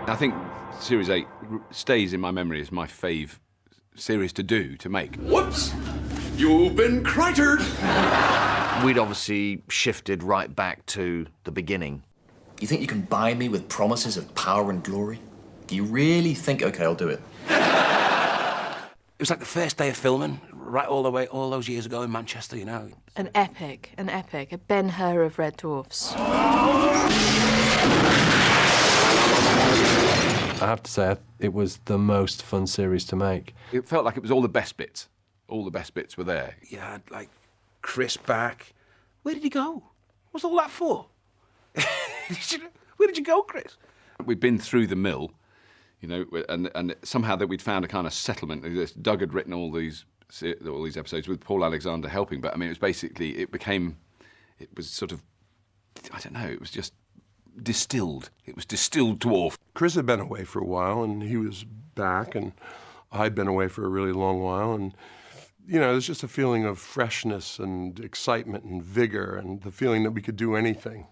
I think Series 8 stays in my memory as my fave series to make. Whoops! You've been critered! We'd obviously shifted right back to the beginning. You think you can buy me with promises of power and glory? Do you really think, OK, I'll do it? It was like the first day of filming, right all the way, all those years ago in Manchester, you know. An epic, a Ben-Hur of Red Dwarfs. I have to say, it was the most fun series to make. It felt like it was all the best bits. All the best bits were there. You had, like, Chris back. Where did he go? What's all that for? Where did you go, Chris? We'd been through the mill, you know, and somehow that we'd found a kind of settlement. Doug had written all these episodes with Paul Alexander helping, but I mean, it was basically, it was sort of, I don't know, it was just distilled. It was distilled dwarf. Chris had been away for a while, and he was back, and I'd been away for a really long while, and you know, there's just a feeling of freshness and excitement and vigor, and the feeling that we could do anything.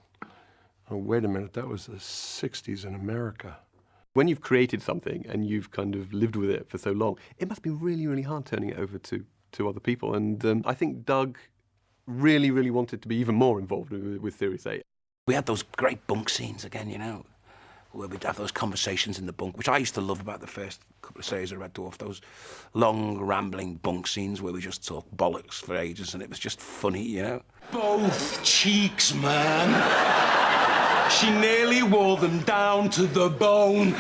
Oh, wait a minute, that was the 60s in America. When you've created something and you've kind of lived with it for so long, it must be really, really hard turning it over to other people. And I think Doug really, really wanted to be even more involved with Series 8. We had those great bunk scenes again, you know, where we'd have those conversations in the bunk, which I used to love about the first couple of series of Red Dwarf, those long, rambling bunk scenes where we just talked bollocks for ages, and it was just funny, you know. Both cheeks, man. She nearly wore them down to the bone.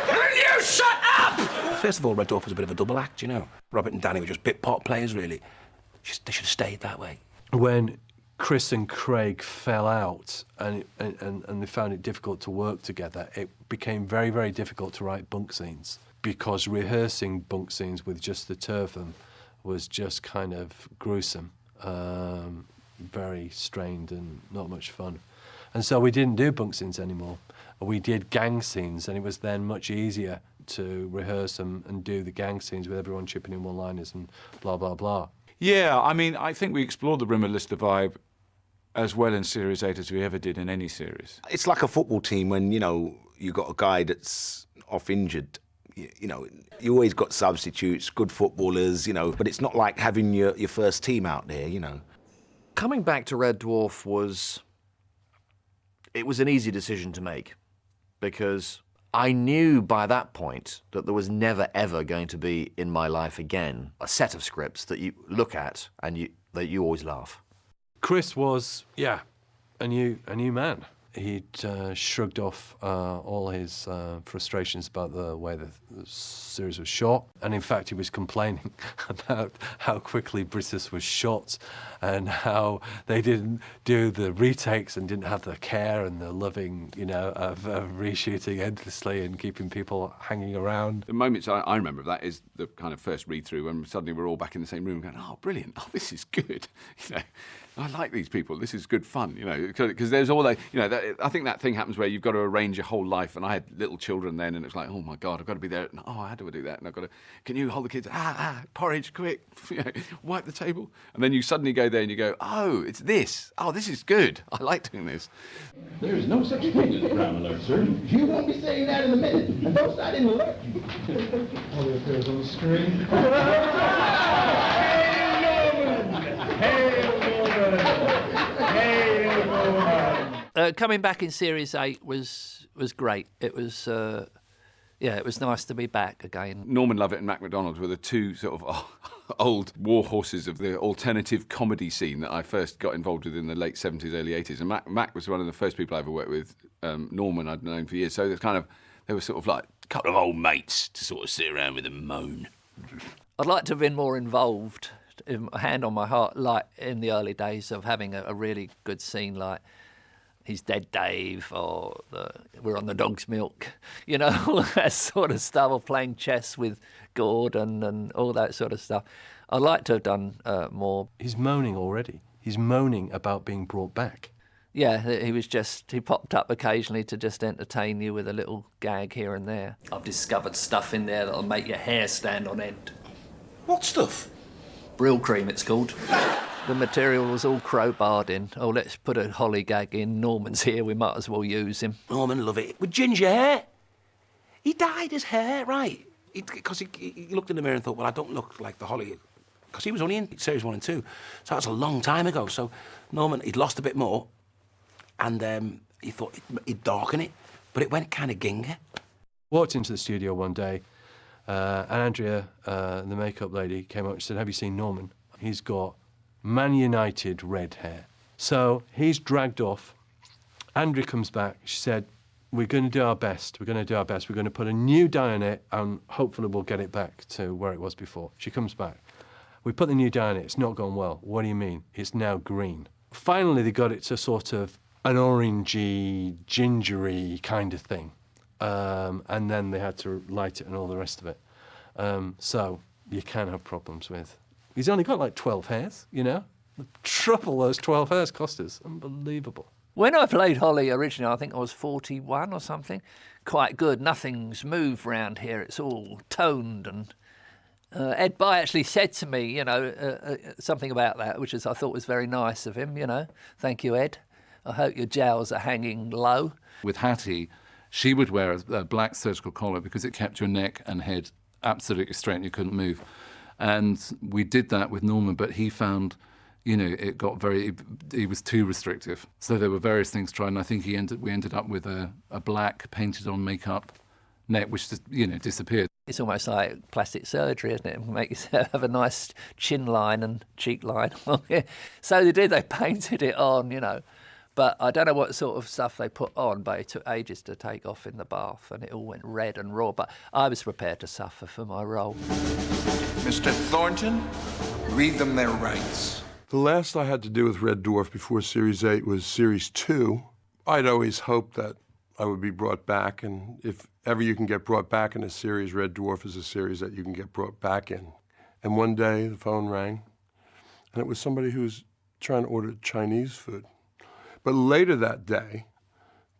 Will you shut up? First of all, Red Dwarf was a bit of a double act, you know. Robert and Danny were just bit part players, really. They should have stayed that way. When Chris and Craig fell out and they found it difficult to work together, it became very, very difficult to write bunk scenes, because rehearsing bunk scenes with just the two of them was just kind of gruesome, very strained and not much fun. And so we didn't do bunk scenes anymore. We did gang scenes, and it was then much easier to rehearse them and do the gang scenes with everyone chipping in one-liners and blah, blah, blah. Yeah, I mean, I think we explored the Rimmer Lister vibe as well in Series 8 as we ever did in any series. It's like a football team when, you know, you got a guy that's off injured. You know, you always got substitutes, good footballers, you know, but it's not like having your first team out there, you know. Coming back to Red Dwarf was an easy decision to make, because I knew by that point that there was never, ever going to be in my life again a set of scripts that you look at and that you always laugh. Chris was, a new man. He'd shrugged off all his frustrations about the way the series was shot, and in fact he was complaining about how quickly Britis was shot and how they didn't do the retakes and didn't have the care and the loving, you know, of reshooting endlessly and keeping people hanging around. The moments I remember of that is the kind of first read-through when suddenly we're all back in the same room going, oh, brilliant, oh, this is good, you know. I like these people. This is good fun, you know, because there's all that, you know, I think that thing happens where you've got to arrange your whole life. And I had little children then, and it's like, oh my God, I've got to be there. And, oh, how do I do that? And I've got to, can you hold the kids? Porridge, quick, you know, wipe the table. And then you suddenly go there and you go, oh, it's this. Oh, this is good. I like doing this. There is no such thing as a brown alert, sir. You won't be saying that in a minute. And don't start in alert. All the affairs on the screen. Coming back in Series 8 was great. It was, it was nice to be back again. Norman Lovett and Mac McDonald were the two sort of old war horses of the alternative comedy scene that I first got involved with in the late 70s, early 80s. And Mac was one of the first people I ever worked with. Norman I'd known for years. So there's kind of, they were sort of like a couple of old mates to sort of sit around with and moan. I'd like to have been more involved, hand on my heart, like in the early days of having a really good scene like He's Dead Dave, or We're on the Dog's Milk, you know, all that sort of stuff, or playing chess with Gordon and all that sort of stuff. I'd like to have done more. He's moaning already. He's moaning about being brought back. Yeah, he popped up occasionally to just entertain you with a little gag here and there. I've discovered stuff in there that'll make your hair stand on end. What stuff? Brill cream, it's called. The material was all crowbarred in. Oh, let's put a Holly gag in. Norman's here, we might as well use him. Norman love it. With ginger hair. He dyed his hair, right. Because he looked in the mirror and thought, well, I don't look like the Holly. Because he was only in series 1 and 2. So that's a long time ago. So Norman, he'd lost a bit more. And he thought he'd darken it. But it went kind of ginger. Walked into the studio one day, and Andrea, the makeup lady, came up and said, have you seen Norman? He's got Man United red hair. So he's dragged off. Andrea comes back. She said, we're going to do our best. We're going to do our best. We're going to put a new dye on it, and hopefully we'll get it back to where it was before. She comes back. We put the new dye on it. It's not gone well. What do you mean? It's now green. Finally, they got it to sort of an orangey, gingery kind of thing. And then they had to light it and all the rest of it. So you can have problems with... He's only got like 12 hairs, you know? The trouble those 12 hairs cost us. Unbelievable. When I played Holly originally, I think I was 41 or something. Quite good. Nothing's moved round here. It's all toned. And Ed Bye actually said to me, you know, something about that, which I thought was very nice of him, you know. Thank you, Ed. I hope your jowls are hanging low. With Hattie, she would wear a black surgical collar because it kept your neck and head absolutely straight and you couldn't move. And we did that with Norman, but he found, you know, it got he was too restrictive. So there were various things tried, and I think we ended up with a black painted-on makeup neck, which just, you know, disappeared. It's almost like plastic surgery, isn't it? Make yourself have a nice chin line and cheek line. So they did, they painted it on, you know. But I don't know what sort of stuff they put on, but it took ages to take off in the bath, and it all went red and raw. But I was prepared to suffer for my role. Mr. Thornton, read them their rights. The last I had to do with Red Dwarf before Series 8 was Series 2. I'd always hoped that I would be brought back, and if ever you can get brought back in a series, Red Dwarf is a series that you can get brought back in. And one day the phone rang, and it was somebody who was trying to order Chinese food. But later that day,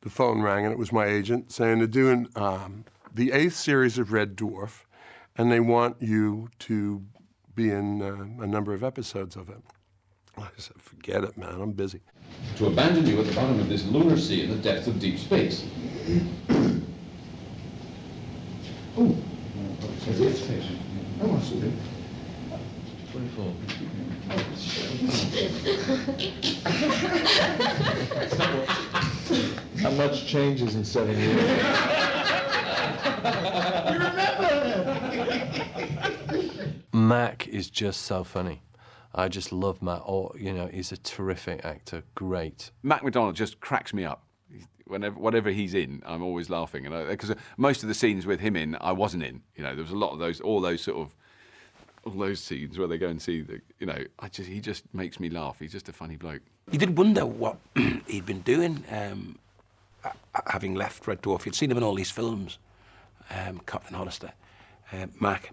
the phone rang, and it was my agent saying they're doing the 8th series of Red Dwarf, and they want you to be in a number of episodes of it. I said, forget it, man, I'm busy. To abandon you at the bottom of this lunar sea in the depths of deep space. Oh, it says it's station. Oh, I see it. 24. Not much changes in 7 years. You remember? Mac is just so funny. I just love Matt. Oh, you know, he's a terrific actor. Great. Mac McDonald just cracks me up. Whatever he's in, I'm always laughing. And because most of the scenes with him in, I wasn't in. You know, there was a lot of those, all those scenes where they go and see the, you know, he just makes me laugh. He's just a funny bloke. You did wonder what he'd been doing, having left Red Dwarf. You'd seen him in all these films, Captain Hollister, Mac.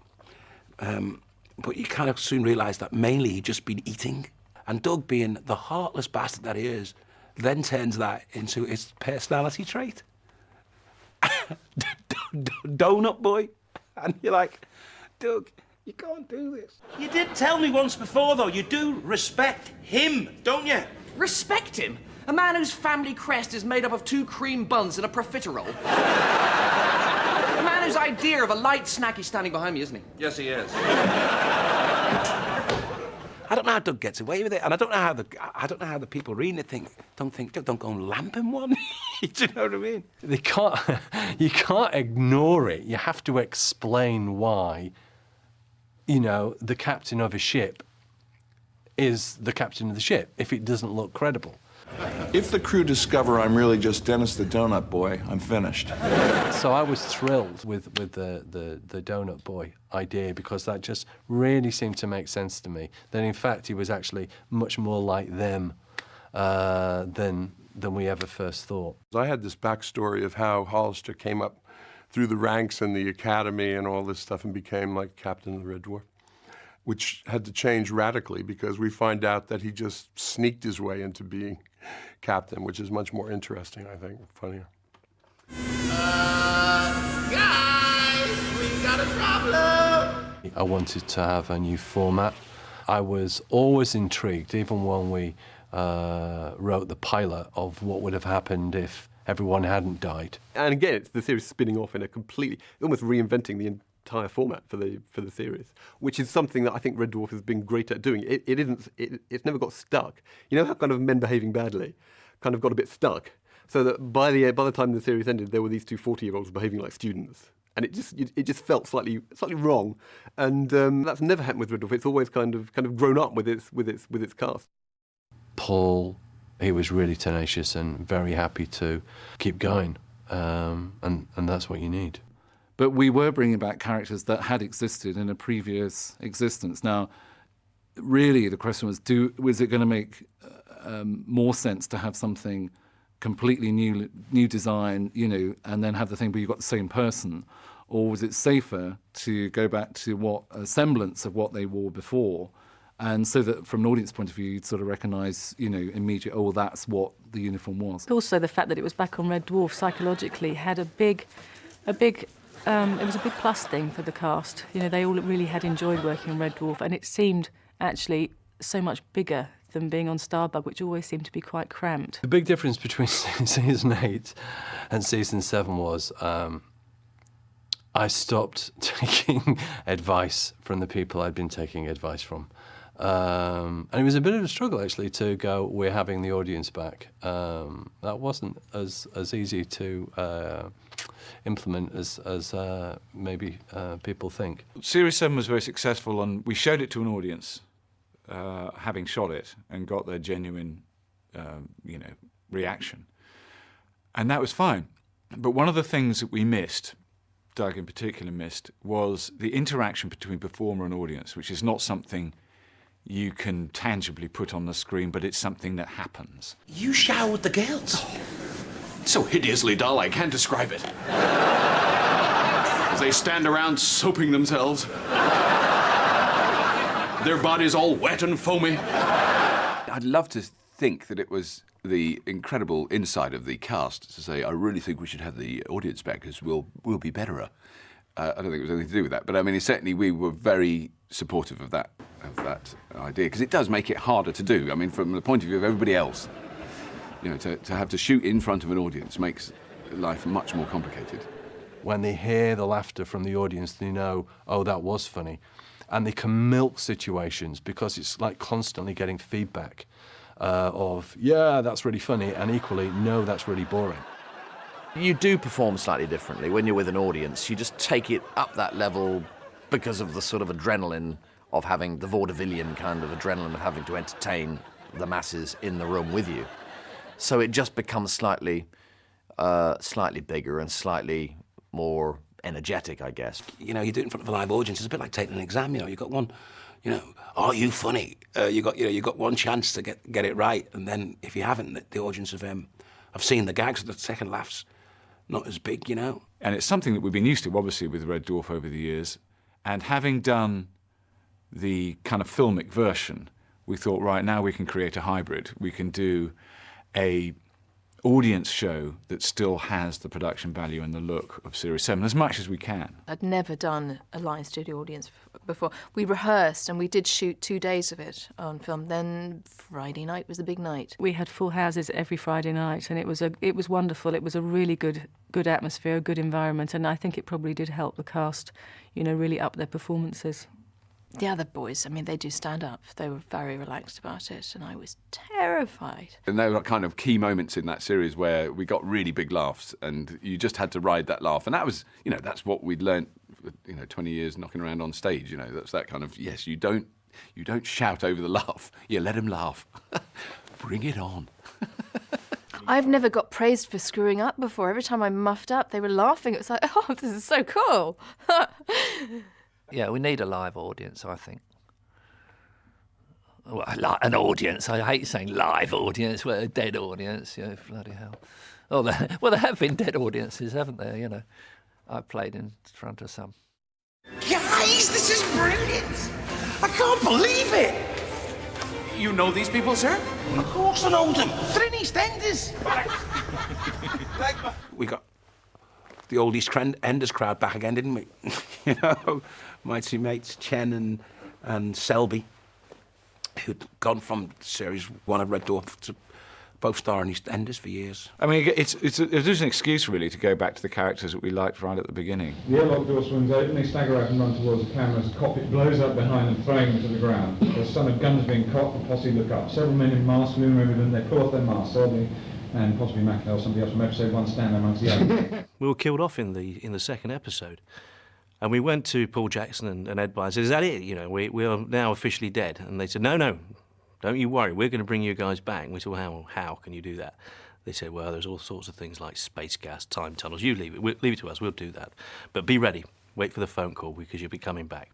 But you kind of soon realised that mainly he'd just been eating. And Doug, being the heartless bastard that he is, then turns that into his personality trait. Donut boy. And you're like, Doug, you can't do this. You did tell me once before, though, you do respect him, don't you? Respect him? A man whose family crest is made up of 2 cream buns and a profiterole? A man whose idea of a light snack is standing behind me, isn't he? Yes, he is. I don't know how Doug gets away with it, and I don't know how the people reading it don't go and lamp him one. Do you know what I mean? You can't ignore it. You have to explain why, you know, the captain of a ship is the captain of the ship if it doesn't look credible. If the crew discover I'm really just Dennis the Donut Boy, I'm finished. So I was thrilled with the Donut Boy idea because that just really seemed to make sense to me. That in fact he was actually much more like them than we ever first thought. I had this backstory of how Hollister came up through the ranks in the academy and all this stuff and became like captain of the Red Dwarf, which had to change radically because we find out that he just sneaked his way into being captain, which is much more interesting, I think, funnier. Guys, we got a problem! I wanted to have a new format. I was always intrigued, even when we wrote the pilot, of what would have happened if everyone hadn't died. And again, it's the series spinning off in a completely, almost reinventing the entire format for the series, which is something that I think Red Dwarf has been great at doing. It's never got stuck. You know how kind of Men Behaving Badly kind of got a bit stuck, so that by the time the series ended, there were these two 40-year-olds behaving like students, and it just felt slightly wrong. And that's never happened with Red Dwarf. It's always kind of grown up with its cast. Paul, he was really tenacious and very happy to keep going, and that's what you need. But we were bringing back characters that had existed in a previous existence. Now, really, the question was it going to make more sense to have something completely new design, and then have the thing, but you've got the same person? Or was it safer to go back to a semblance of what they wore before? And so that from an audience point of view, you'd sort of recognise, immediately, oh, that's what the uniform was. Also, the fact that it was back on Red Dwarf psychologically had it was a big plus thing for the cast. They all really had enjoyed working on Red Dwarf, and it seemed actually so much bigger than being on Starbug, which always seemed to be quite cramped. The big difference between season 8 and season 7 was I stopped taking advice from the people I'd been taking advice from. And it was a bit of a struggle, actually, to go, we're having the audience back. That wasn't as easy to implement as maybe people think. Series 7 was very successful, and we showed it to an audience, having shot it, and got their genuine, reaction. And that was fine. But one of the things that we missed, Doug in particular missed, was the interaction between performer and audience, which is not something you can tangibly put on the screen, but it's something that happens. You showered the girls. So hideously dull, I can't describe it. As they stand around soaping themselves, their bodies all wet and foamy. I'd love to think that it was the incredible insight of the cast to say, I really think we should have the audience back because we'll be betterer. I don't think it was anything to do with that, but I mean, certainly we were very supportive of that idea, because it does make it harder to do. I mean, from the point of view of everybody else, to have to shoot in front of an audience makes life much more complicated. When they hear the laughter from the audience, they know, oh, that was funny. And they can milk situations because it's like constantly getting feedback of, yeah, that's really funny, and equally, no, that's really boring. You do perform slightly differently when you're with an audience. You just take it up that level because of the sort of adrenaline of having the vaudevillian kind of adrenaline of having to entertain the masses in the room with you. So it just becomes slightly bigger and slightly more energetic, I guess. You do it in front of a live audience. It's a bit like taking an exam. You got one. Are you funny? You got one chance to get it right, and then if you haven't, the audience have seen the gags. The second laugh's not as big, And it's something that we've been used to, obviously, with Red Dwarf over the years. And having done the kind of filmic version, we thought, right, now we can create a hybrid. We can do a audience show that still has the production value and the look of Series 7 as much as we can. I'd never done a live studio audience before. We rehearsed and we did shoot 2 days of it on film. Then Friday night was the big night. We had full houses every Friday night, and it was wonderful. It was a really good atmosphere, a good environment, and I think it probably did help the cast, really up their performances. The other boys, they do stand up. They were very relaxed about it, and I was terrified. And there were kind of key moments in that series where we got really big laughs, and you just had to ride that laugh. And that was, that's what we'd learnt, 20 years knocking around on stage. That's that kind of, yes, you don't shout over the laugh. You let them laugh. Bring it on. I've never got praised for screwing up before. Every time I muffed up, they were laughing. It was like, oh, this is so cool. Yeah, we need a live audience, I think. Well, an audience. I hate saying live audience. We're a dead audience. Bloody hell. Oh, there have been dead audiences, haven't there? I've played in front of some. Guys, this is brilliant! I can't believe it! You know these people, sir? Of course I know them. They're in EastEnders. We got the old EastEnders crowd back again, didn't we? My two mates, Chen and Selby. who'd gone from series 1 of Red Dwarf to both star in EastEnders for years. I mean, it's an excuse, really, to go back to the characters that we liked right at the beginning. The airlock door swings open, they stagger out and run towards the camera as the cockpit blows up behind them, throwing them to the ground. The son of guns being cocked, the posse look up. Several men in masks loom over them, they pull off their masks. Selby and possibly McIntyre, somebody else from episode 1, stand there amongst the others. We were killed off in the second episode. And we went to Paul Jackson and Ed Byers and said, "Is that it? You know, we are now officially dead." And they said, "No, don't you worry. We're going to bring you guys back." And we said, "Well, how can you do that?" They said, "Well, there's all sorts of things like space gas, time tunnels. You leave it to us. We'll do that. But be ready. Wait for the phone call because you'll be coming back."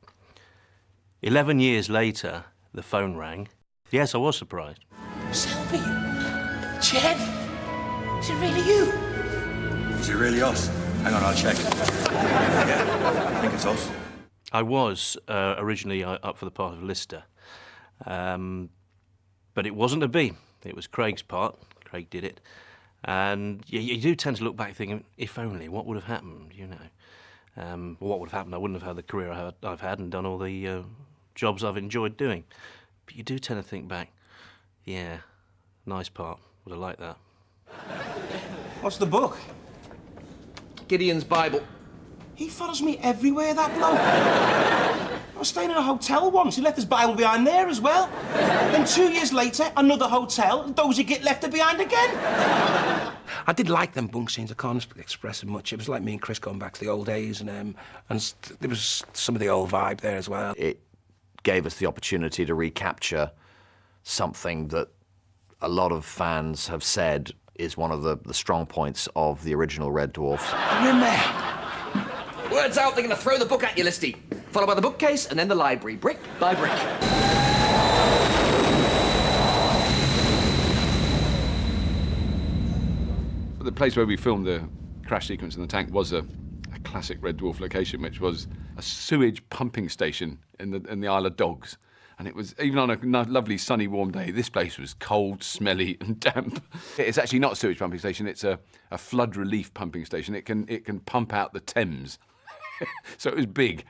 11 years later, the phone rang. Yes, I was surprised. Selby? Jed? Is it really you? Is it really us? Hang on, I'll check. Yeah, I think it's us. I was originally up for the part of Lister, but it wasn't to be. It was Craig's part. Craig did it. And you do tend to look back thinking, if only, what would have happened, you know? What would have happened? I wouldn't have had the career I've had and done all the jobs I've enjoyed doing. But you do tend to think back, yeah, nice part. Would have liked that. What's the book? Gideon's Bible. He follows me everywhere, that bloke. I was staying in a hotel once. He left his Bible behind there as well. Then 2 years later, another hotel, and Dozy Git left it behind again. I did like them bunk scenes. I can't express it much. It was like me and Chris going back to the old days, and there was some of the old vibe there as well. It gave us the opportunity to recapture something that a lot of fans have said is one of the strong points of the original Red Dwarfs. You're in there. Words out, they're going to throw the book at you, Listy. Followed by the bookcase and then the library, brick by brick. The place where we filmed the crash sequence in the tank was a classic Red Dwarf location, which was a sewage pumping station in the Isle of Dogs. And it was, even on a lovely sunny warm day, this place was cold, smelly and damp. It's actually not a sewage pumping station, it's a flood relief pumping station. It can pump out the Thames. So it was big.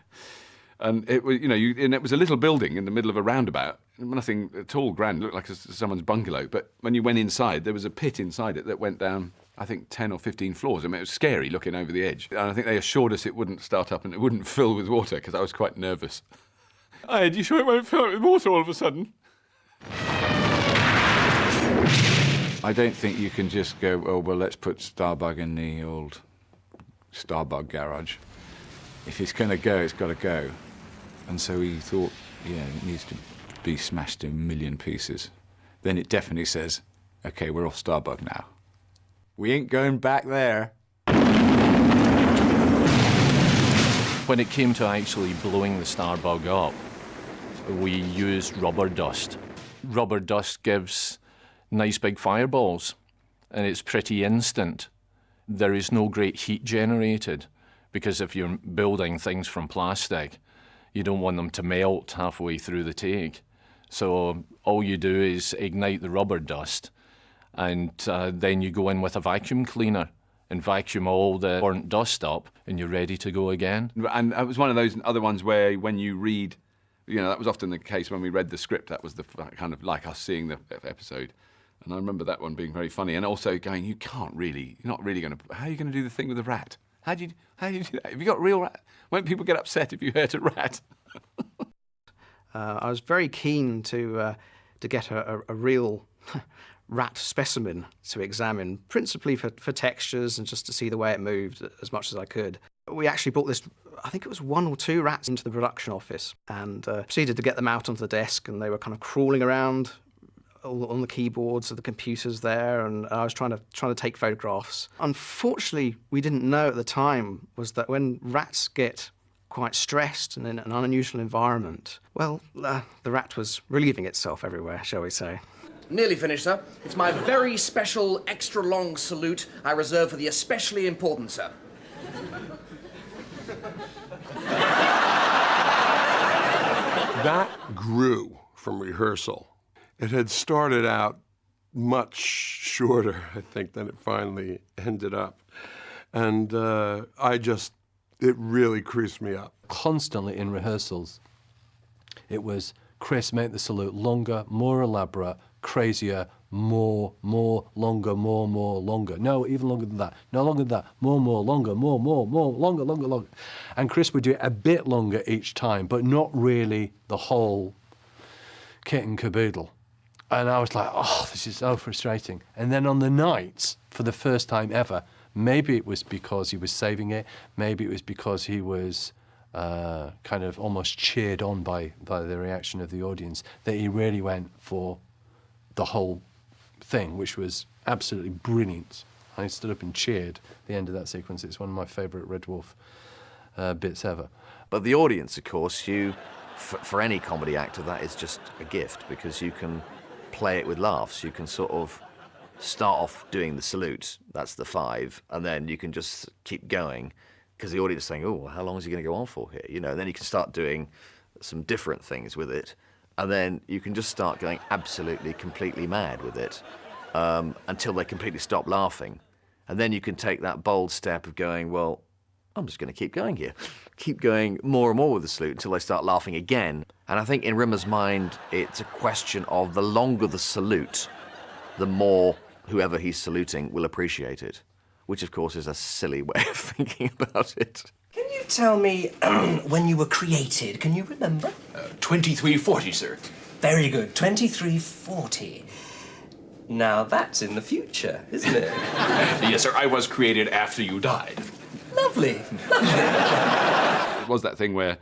And it was, and it was a little building in the middle of a roundabout. Nothing at all grand, it looked like someone's bungalow. But when you went inside, there was a pit inside it that went down, I think, 10 or 15 floors. I mean, it was scary looking over the edge. And I think they assured us it wouldn't start up and it wouldn't fill with water, because I was quite nervous. Are you sure it won't fill up with water all of a sudden? I don't think you can just go, oh, well, let's put Starbug in the old Starbug garage. If it's going to go, it's got to go. And so he thought, yeah, it needs to be smashed to a million pieces. Then it definitely says, OK, we're off Starbug now. We ain't going back there. When it came to actually blowing the Starbug up, we used rubber dust. Rubber dust gives nice big fireballs, and it's pretty instant. There is no great heat generated, because if you're building things from plastic, you don't want them to melt halfway through the take. So all you do is ignite the rubber dust, and then you go in with a vacuum cleaner and vacuum all the burnt dust up, and you're ready to go again. And it was one of those other ones where when you read, that was often the case when we read the script, that was the kind of like us seeing the episode. And I remember that one being very funny, and also going, you're not really going to, how are you going to do the thing with the rat? How do you do that? Have you got real rat? Won't people get upset if you hurt a rat? I was very keen to get a real rat specimen to examine, principally for textures and just to see the way it moved as much as I could. We actually brought this, I think it was 1 or 2 rats into the production office, and proceeded to get them out onto the desk, and they were kind of crawling around on the keyboards of the computers there, and I was trying to take photographs. Unfortunately, we didn't know at the time was that when rats get quite stressed and in an unusual environment, well, the rat was relieving itself everywhere, shall we say. Nearly finished, sir. It's my very special, extra-long salute I reserve for the especially important, sir. That grew from rehearsal. It had started out much shorter, I think, than it finally ended up. And it really creased me up. Constantly in rehearsals, it was Chris, make the salute longer, more elaborate, crazier, more, longer, more, longer. No, even longer than that. No longer than that. More, longer, more, longer. And Chris would do it a bit longer each time, but not really the whole kit and caboodle. And I was like, oh, this is so frustrating. And then on the night, for the first time ever, maybe it was because he was saving it, maybe it was because he was kind of almost cheered on by the reaction of the audience, that he really went for the whole thing, which was absolutely brilliant. I stood up and cheered at the end of that sequence. It's one of my favourite Red Dwarf bits ever. But the audience, of course, for any comedy actor, that is just a gift, because you can play it with laughs. You can sort of start off doing the salute, that's the 5, and then you can just keep going, because the audience is saying, oh, how long is he going to go on for here? You know, and then you can start doing some different things with it, and then you can just start going absolutely, completely mad with it until they completely stop laughing. And then you can take that bold step of going, well, I'm just going to keep going here. Keep going more and more with the salute until they start laughing again. And I think in Rimmer's mind, it's a question of the longer the salute, the more whoever he's saluting will appreciate it, which of course is a silly way of thinking about it. Can you tell me when you were created? Can you remember? 2340, sir. Very good. 2340. Now that's in the future, isn't it? Yes, sir. I was created after you died. Lovely. It was that thing where,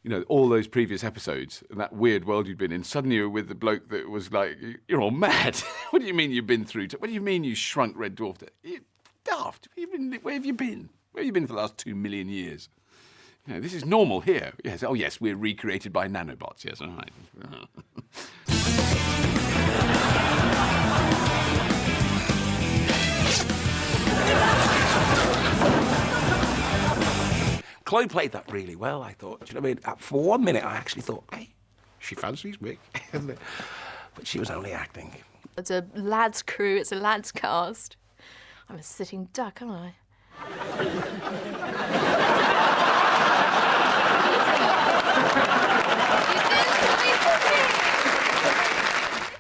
you know, all those previous episodes and that weird world you'd been in, suddenly you were with the bloke that was like, you're all mad. What do you mean you've been through? What do you mean you shrunk Red Dwarf? You're daft. Where have you been? Where have you been for the last 2 million years? You know, this is normal here. Yes. Oh, yes, we're recreated by nanobots. Yes, all right. Chloe played that really well, I thought. Do you know what I mean? For 1 minute, I actually thought, hey, she fancies me. But she was only acting. It's a lads crew, it's a lads cast. I'm a sitting duck, aren't I?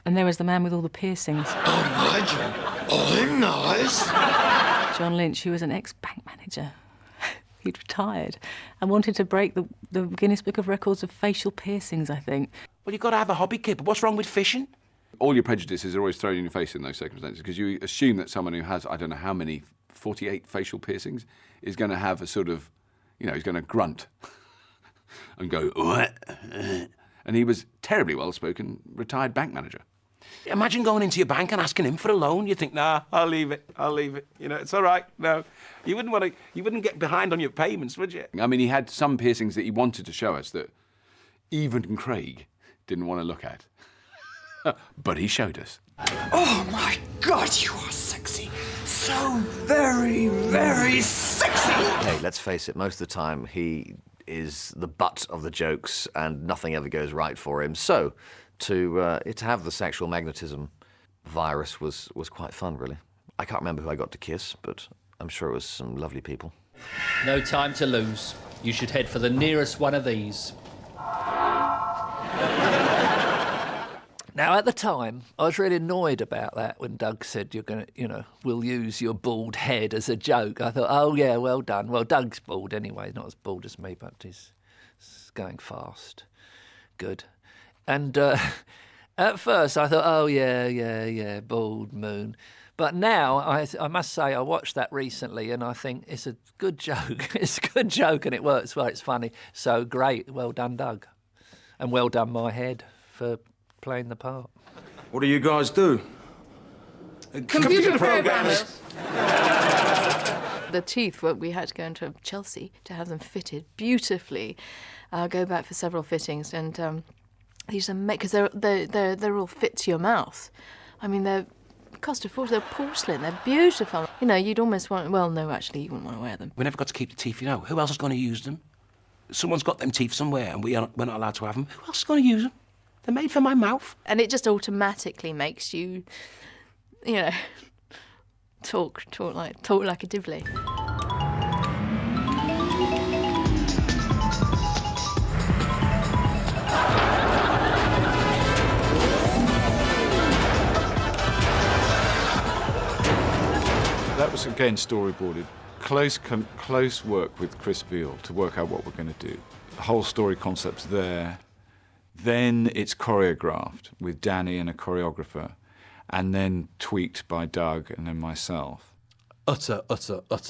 And there was the man with all the piercings. Oh, Nigel, I'm nice. John Lynch, who was an ex-bank manager. He'd retired and wanted to break the Guinness Book of Records of facial piercings, I think. Well, you've got to have a hobby, kid, but what's wrong with fishing? All your prejudices are always thrown in your face in those circumstances, because you assume that someone who has, I don't know how many, 48 facial piercings, is going to have a sort of, you know, he's going to grunt and go, what? And he was terribly well-spoken, retired bank manager. Imagine going into your bank and asking him for a loan. You'd think, nah, I'll leave it. You know, it's all right. No, you wouldn't get behind on your payments, would you? I mean, he had some piercings that he wanted to show us that even Craig didn't want to look at. But he showed us. Oh, my God, you are sexy. So very, very sexy. Hey, let's face it, most of the time he is the butt of the jokes and nothing ever goes right for him. So to have the sexual magnetism virus was quite fun, really. I can't remember who I got to kiss, but I'm sure it was some lovely people. No time to lose. You should head for the nearest one of these. Now, at the time, I was really annoyed about that when Doug said, you're going to, you know, we'll use your bald head as a joke. I thought, oh, yeah, well done. Well, Doug's bald anyway, not as bald as me, but he's going fast. Good. And at first, I thought, oh, yeah, bald moon. But now, I must say, I watched that recently, and I think it's a good joke. It's a good joke, and it works well. It's funny. So great. Well done, Doug. And well done, my head, for playing the part. What do you guys do? Computer programmers. The teeth, well, we had to go into Chelsea to have them fitted beautifully. Go back for several fittings, and these are because they're all fit to your mouth. I mean, they cost a fortune. They're porcelain. They're beautiful. You know, you'd almost want. Well, no, actually, you wouldn't want to wear them. We never got to keep the teeth. You know, who else is going to use them? Someone's got them teeth somewhere, and we're not allowed to have them. Who else is going to use them? They're made for my mouth. And it just automatically makes you, you know, talk like a divly. was, again, storyboarded. Close work with Chris Beale to work out what we're going to do. The whole story concept's there. Then it's choreographed with Danny and a choreographer, and then tweaked by Doug and then myself. Utter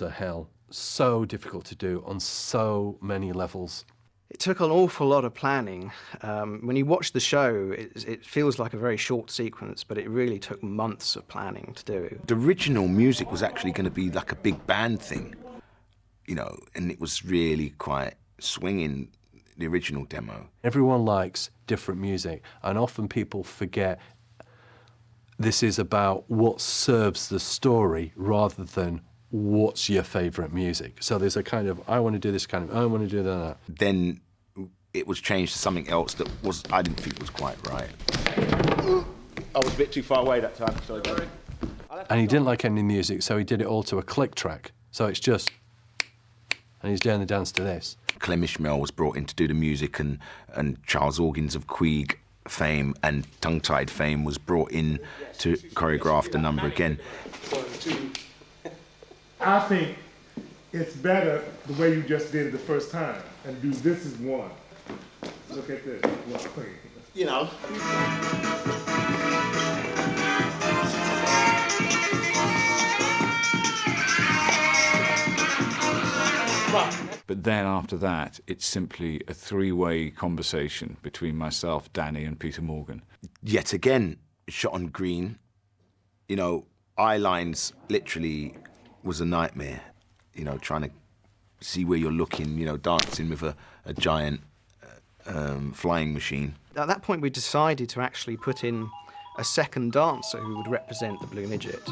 hell. So difficult to do on so many levels. It took an awful lot of planning. When you watch the show, it feels like a very short sequence, but it really took months of planning to do. The original music was actually going to be like a big band thing, you know, and it was really quite swinging, the original demo. Everyone likes different music, and often people forget this is about what serves the story rather than what's your favourite music. So there's a kind of, I want to do this kind of, I want to do that. Then it was changed to something else that I didn't think was quite right. I was a bit too far away that time, sorry. And he didn't like any music, so he did it all to a click track. So it's just, and he's doing the dance to this. Clem Ishmael was brought in to do the music, and Charles Organs of Queeg fame and Tongue Tied fame was brought in to choreograph the number again. I think it's better the way you just did it the first time, and do this as one. Look at this. Well, you know. But then after that, it's simply a three-way conversation between myself, Danny, and Peter Morgan. Yet again, shot on green. You know, eye lines literally was a nightmare. You know, trying to see where you're looking, you know, dancing with a giant flying machine. At that point, we decided to actually put in a second dancer who would represent the Blue Midget,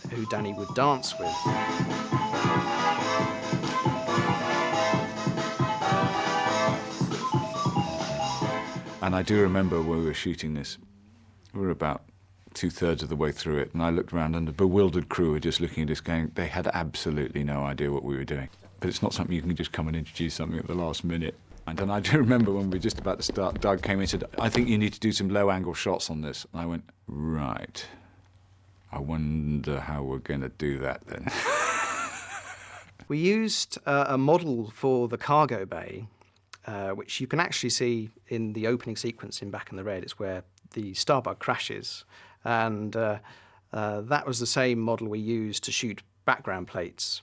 who Danny would dance with. And I do remember when we were shooting this, we were about 2/3 of the way through it, and I looked around and the bewildered crew were just looking at us going, they had absolutely no idea what we were doing. But it's not something you can just come and introduce something at the last minute. And I do remember when we were just about to start, Doug came in and said, I think you need to do some low-angle shots on this. And I went, right. I wonder how we're going to do that then. We used a model for the cargo bay, which you can actually see in the opening sequence in Back in the Red. It's where the Starbug crashes. And that was the same model we used to shoot background plates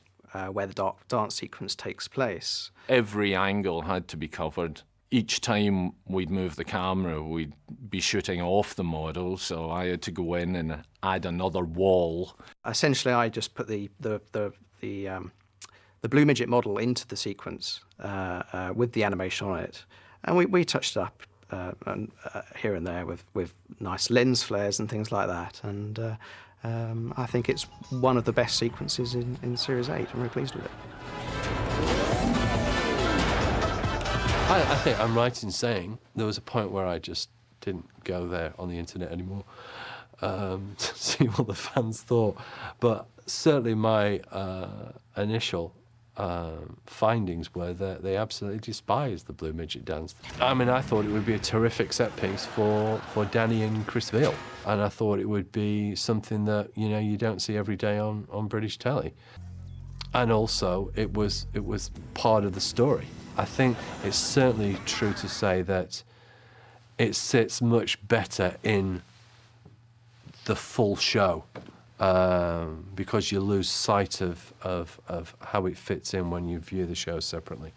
where the dance sequence takes place. Every angle had to be covered. Each time we'd move the camera, we'd be shooting off the model, so I had to go in and add another wall. Essentially, I just put the Blue Midget model into the sequence with the animation on it, and we touched it up here and there with nice lens flares and things like that. And I think it's one of the best sequences in Series 8. I'm really pleased with it. I think I'm right in saying there was a point where I just didn't go there on the internet anymore to see what the fans thought. But certainly my initial findings were that they absolutely despised the Blue Midget dance. I mean, I thought it would be a terrific set piece for Danny and Chris Veal, and I thought it would be something that, you know, you don't see every day on British telly. And also, it was part of the story. I think it's certainly true to say that it sits much better in the full show. Because you lose sight of how it fits in when you view the show separately.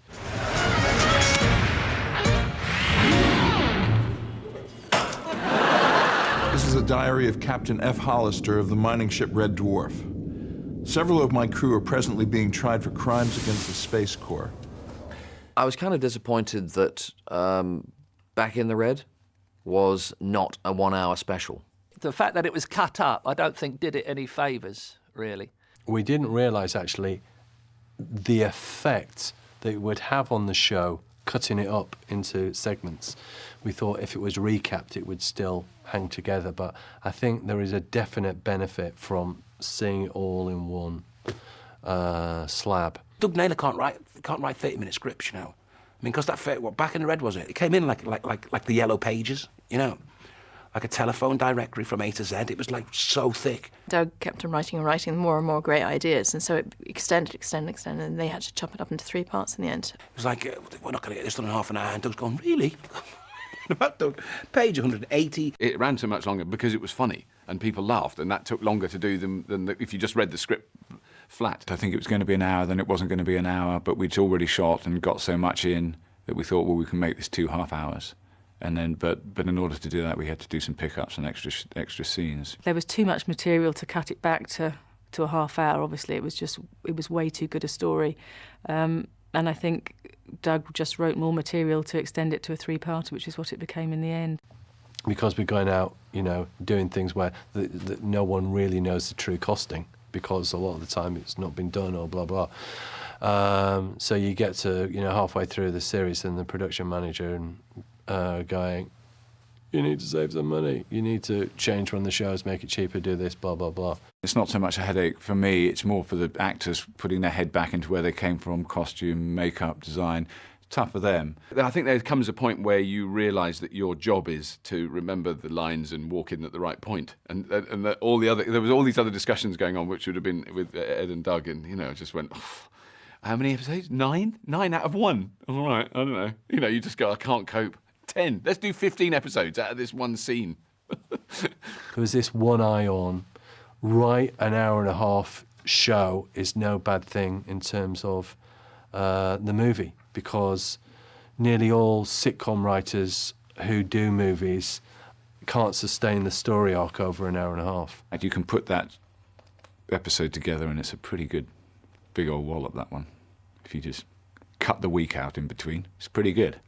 This is a diary of Captain F. Hollister of the mining ship Red Dwarf. Several of my crew are presently being tried for crimes against the Space Corps. I was kind of disappointed that Back in the Red was not a 1-hour special. The fact that it was cut up, I don't think did it any favours, really. We didn't realise, actually, the effect that it would have on the show, cutting it up into segments. We thought if it was recapped, it would still hang together, but I think there is a definite benefit from seeing it all in one slab. Doug Naylor can't write 30-minute scripts, you know. I mean, because what Back in the Red was it? It came in like the Yellow Pages, you know. like a telephone directory from A to Z. It was like so thick. Doug kept on writing and writing more and more great ideas, and so it extended, and they had to chop it up into 3 parts in the end. It was like, we're not going to get this done in half an hour, and Doug's going, really? About Doug, page 180. It ran so much longer because it was funny, and people laughed, and that took longer to do than if you just read the script flat. I think it was going to be an hour, then it wasn't going to be an hour, but we'd already shot and got so much in that we thought, well, we can make this 2 half hours. And then, but in order to do that, we had to do some pickups and extra scenes. There was too much material to cut it back to a half hour. Obviously, it was way too good a story, and I think Doug just wrote more material to extend it to a 3-parter, which is what it became in the end. Because we're going out, you know, doing things where no one really knows the true costing, because a lot of the time it's not been done or blah blah. So you get to, you know, halfway through the series, and the production manager and going, you need to save some money, you need to change one of the shows, make it cheaper, do this, blah blah blah. It's not so much a headache for me, it's more for the actors putting their head back into where they came from, costume, makeup, design. Tough for them. I think there comes a point where you realise that your job is to remember the lines and walk in at the right point. And that there was all these other discussions going on, which would have been with Ed and Doug, and, you know, just went, oh, how many episodes? 9? 9 out of 1. All right, I don't know. You know, you just go, I can't cope. 10. Let's do 15 episodes out of this one scene. There was this one eye on, write an hour and a half show is no bad thing in terms of the movie, because nearly all sitcom writers who do movies can't sustain the story arc over an hour and a half. And you can put that episode together and it's a pretty good big old wallop, that one. If you just cut the week out in between, it's pretty good.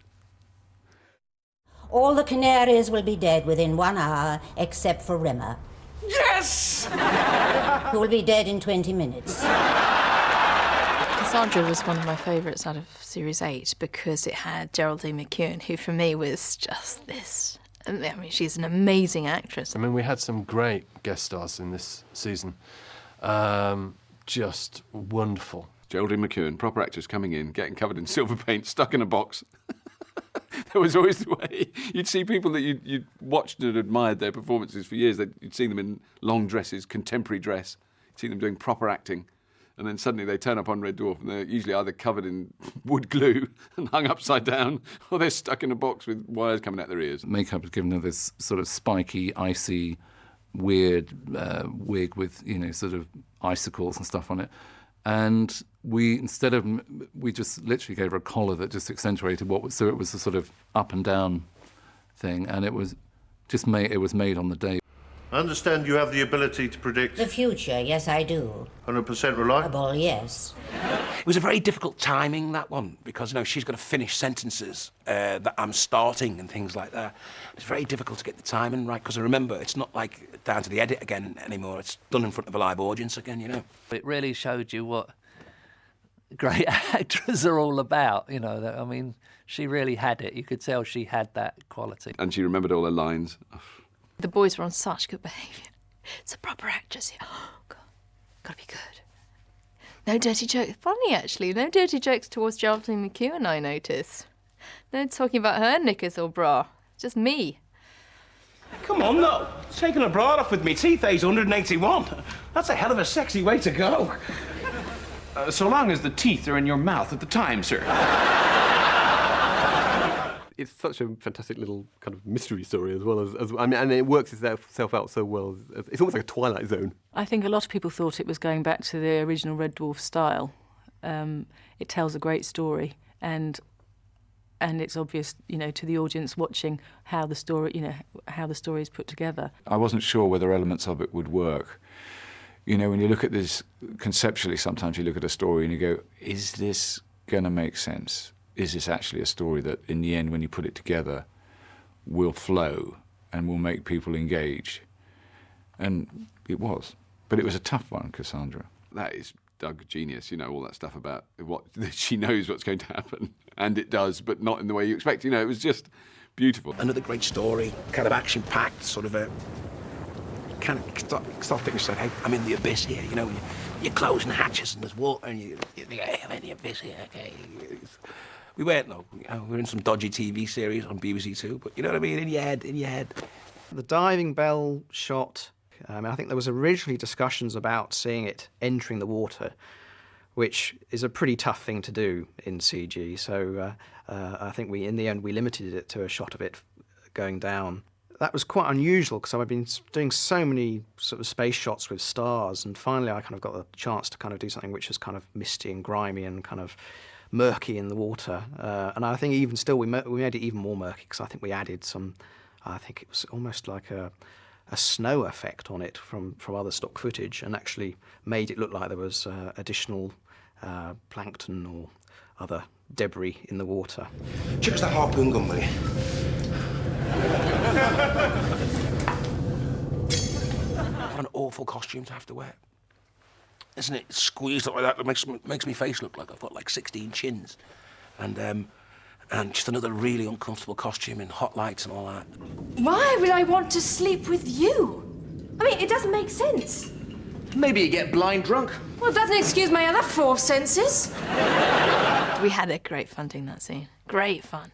All the canaries will be dead within 1 hour, except for Rimmer. Yes! Who will be dead in 20 minutes. Cassandra was one of my favourites out of Series 8 because it had Geraldine McEwen, who for me was just this. I mean, she's an amazing actress. I mean, we had some great guest stars in this season. Just wonderful. Geraldine McEwen, proper actress coming in, getting covered in silver paint, stuck in a box. That was always the way. You'd see people that you'd watched and admired their performances for years. You'd seen them in long dresses, contemporary dress. You'd see them doing proper acting. And then suddenly they turn up on Red Dwarf and they're usually either covered in wood glue and hung upside down, or they're stuck in a box with wires coming out their ears. Makeup has given her this sort of spiky, icy, weird wig with, you know, sort of icicles and stuff on it. And we just literally gave her a collar that just accentuated so it was a sort of up and down thing, and it was made on the day. I understand you have the ability to predict... The future, yes, I do. 100% reliable? Yes. It was a very difficult timing, that one, because, you know, she's got to finish sentences that I'm starting and things like that. It's very difficult to get the timing right, because I remember it's not like down to the edit again anymore. It's done in front of a live audience again, you know. It really showed you what great actors are all about, you know. I mean, she really had it. You could tell she had that quality. And she remembered all her lines. The boys were on such good behaviour. It's a proper actress here. Oh, God, gotta be good. No dirty jokes. Funny, actually. No dirty jokes towards Geraldine McEwen, I noticed. No talking about her knickers or bra. Just me. Come on, no. Taking a bra off with me teeth age 181. That's a hell of a sexy way to go. So long as the teeth are in your mouth at the time, sir. It's such a fantastic little kind of mystery story as well as I mean, and it works itself out so well. It's almost like a Twilight Zone. I think a lot of people thought it was going back to the original Red Dwarf style. It tells a great story, and it's obvious, you know, to the audience watching how the story is put together. I wasn't sure whether elements of it would work. You know, when you look at this conceptually, sometimes you look at a story and you go, is this going to make sense? Is this actually a story that, in the end, when you put it together, will flow and will make people engage? And it was. But it was a tough one, Cassandra. That is Doug genius, you know, all that stuff about what she knows what's going to happen. And it does, but not in the way you expect. You know, it was just beautiful. Another great story, kind of action-packed, sort of a... kind of start thinking, yourself, hey, I'm in the abyss here, you know. You're closing hatches and there's water and you think, hey, I'm in the abyss here, okay. We weren't, though. You know, we were in some dodgy TV series on BBC Two, but you know what I mean? In your head. The diving bell shot, I think there was originally discussions about seeing it entering the water, which is a pretty tough thing to do in CG. So I think in the end we limited it to a shot of it going down. That was quite unusual because I've been doing so many sort of space shots with stars, and finally I kind of got the chance to kind of do something which is kind of misty and grimy and kind of murky in the water. And I think even still we made it even more murky because I think we added some, I think it was almost like a snow effect on it from other stock footage, and actually made it look like there was additional plankton or other debris in the water. Check us that harpoon gun, will you? What an awful costume to have to wear. Isn't it? Squeezed up like that, it makes me face look like I've got like 16 chins. And just another really uncomfortable costume in hot lights and all that. Why would I want to sleep with you? I mean, it doesn't make sense. Maybe you get blind drunk. Well, it doesn't excuse my other 4 senses. We had a great fun doing that scene. Great fun.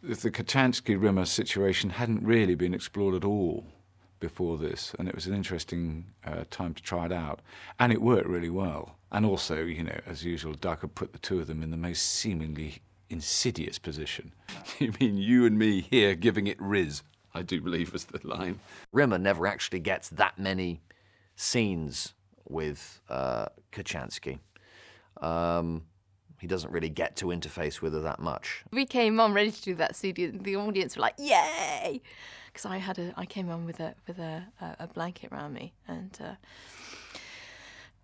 The Kochanski-Rimmer situation hadn't really been explored at all before this, and it was an interesting time to try it out. And it worked really well. And also, you know, as usual, Doug had put the two of them in the most seemingly insidious position. You mean you and me here giving it Riz, I do believe was the line. Rimmer never actually gets that many scenes with Kochanski. He doesn't really get to interface with her that much. We came on ready to do that scene. The audience were like, "Yay!" Because I came on with a blanket around me, and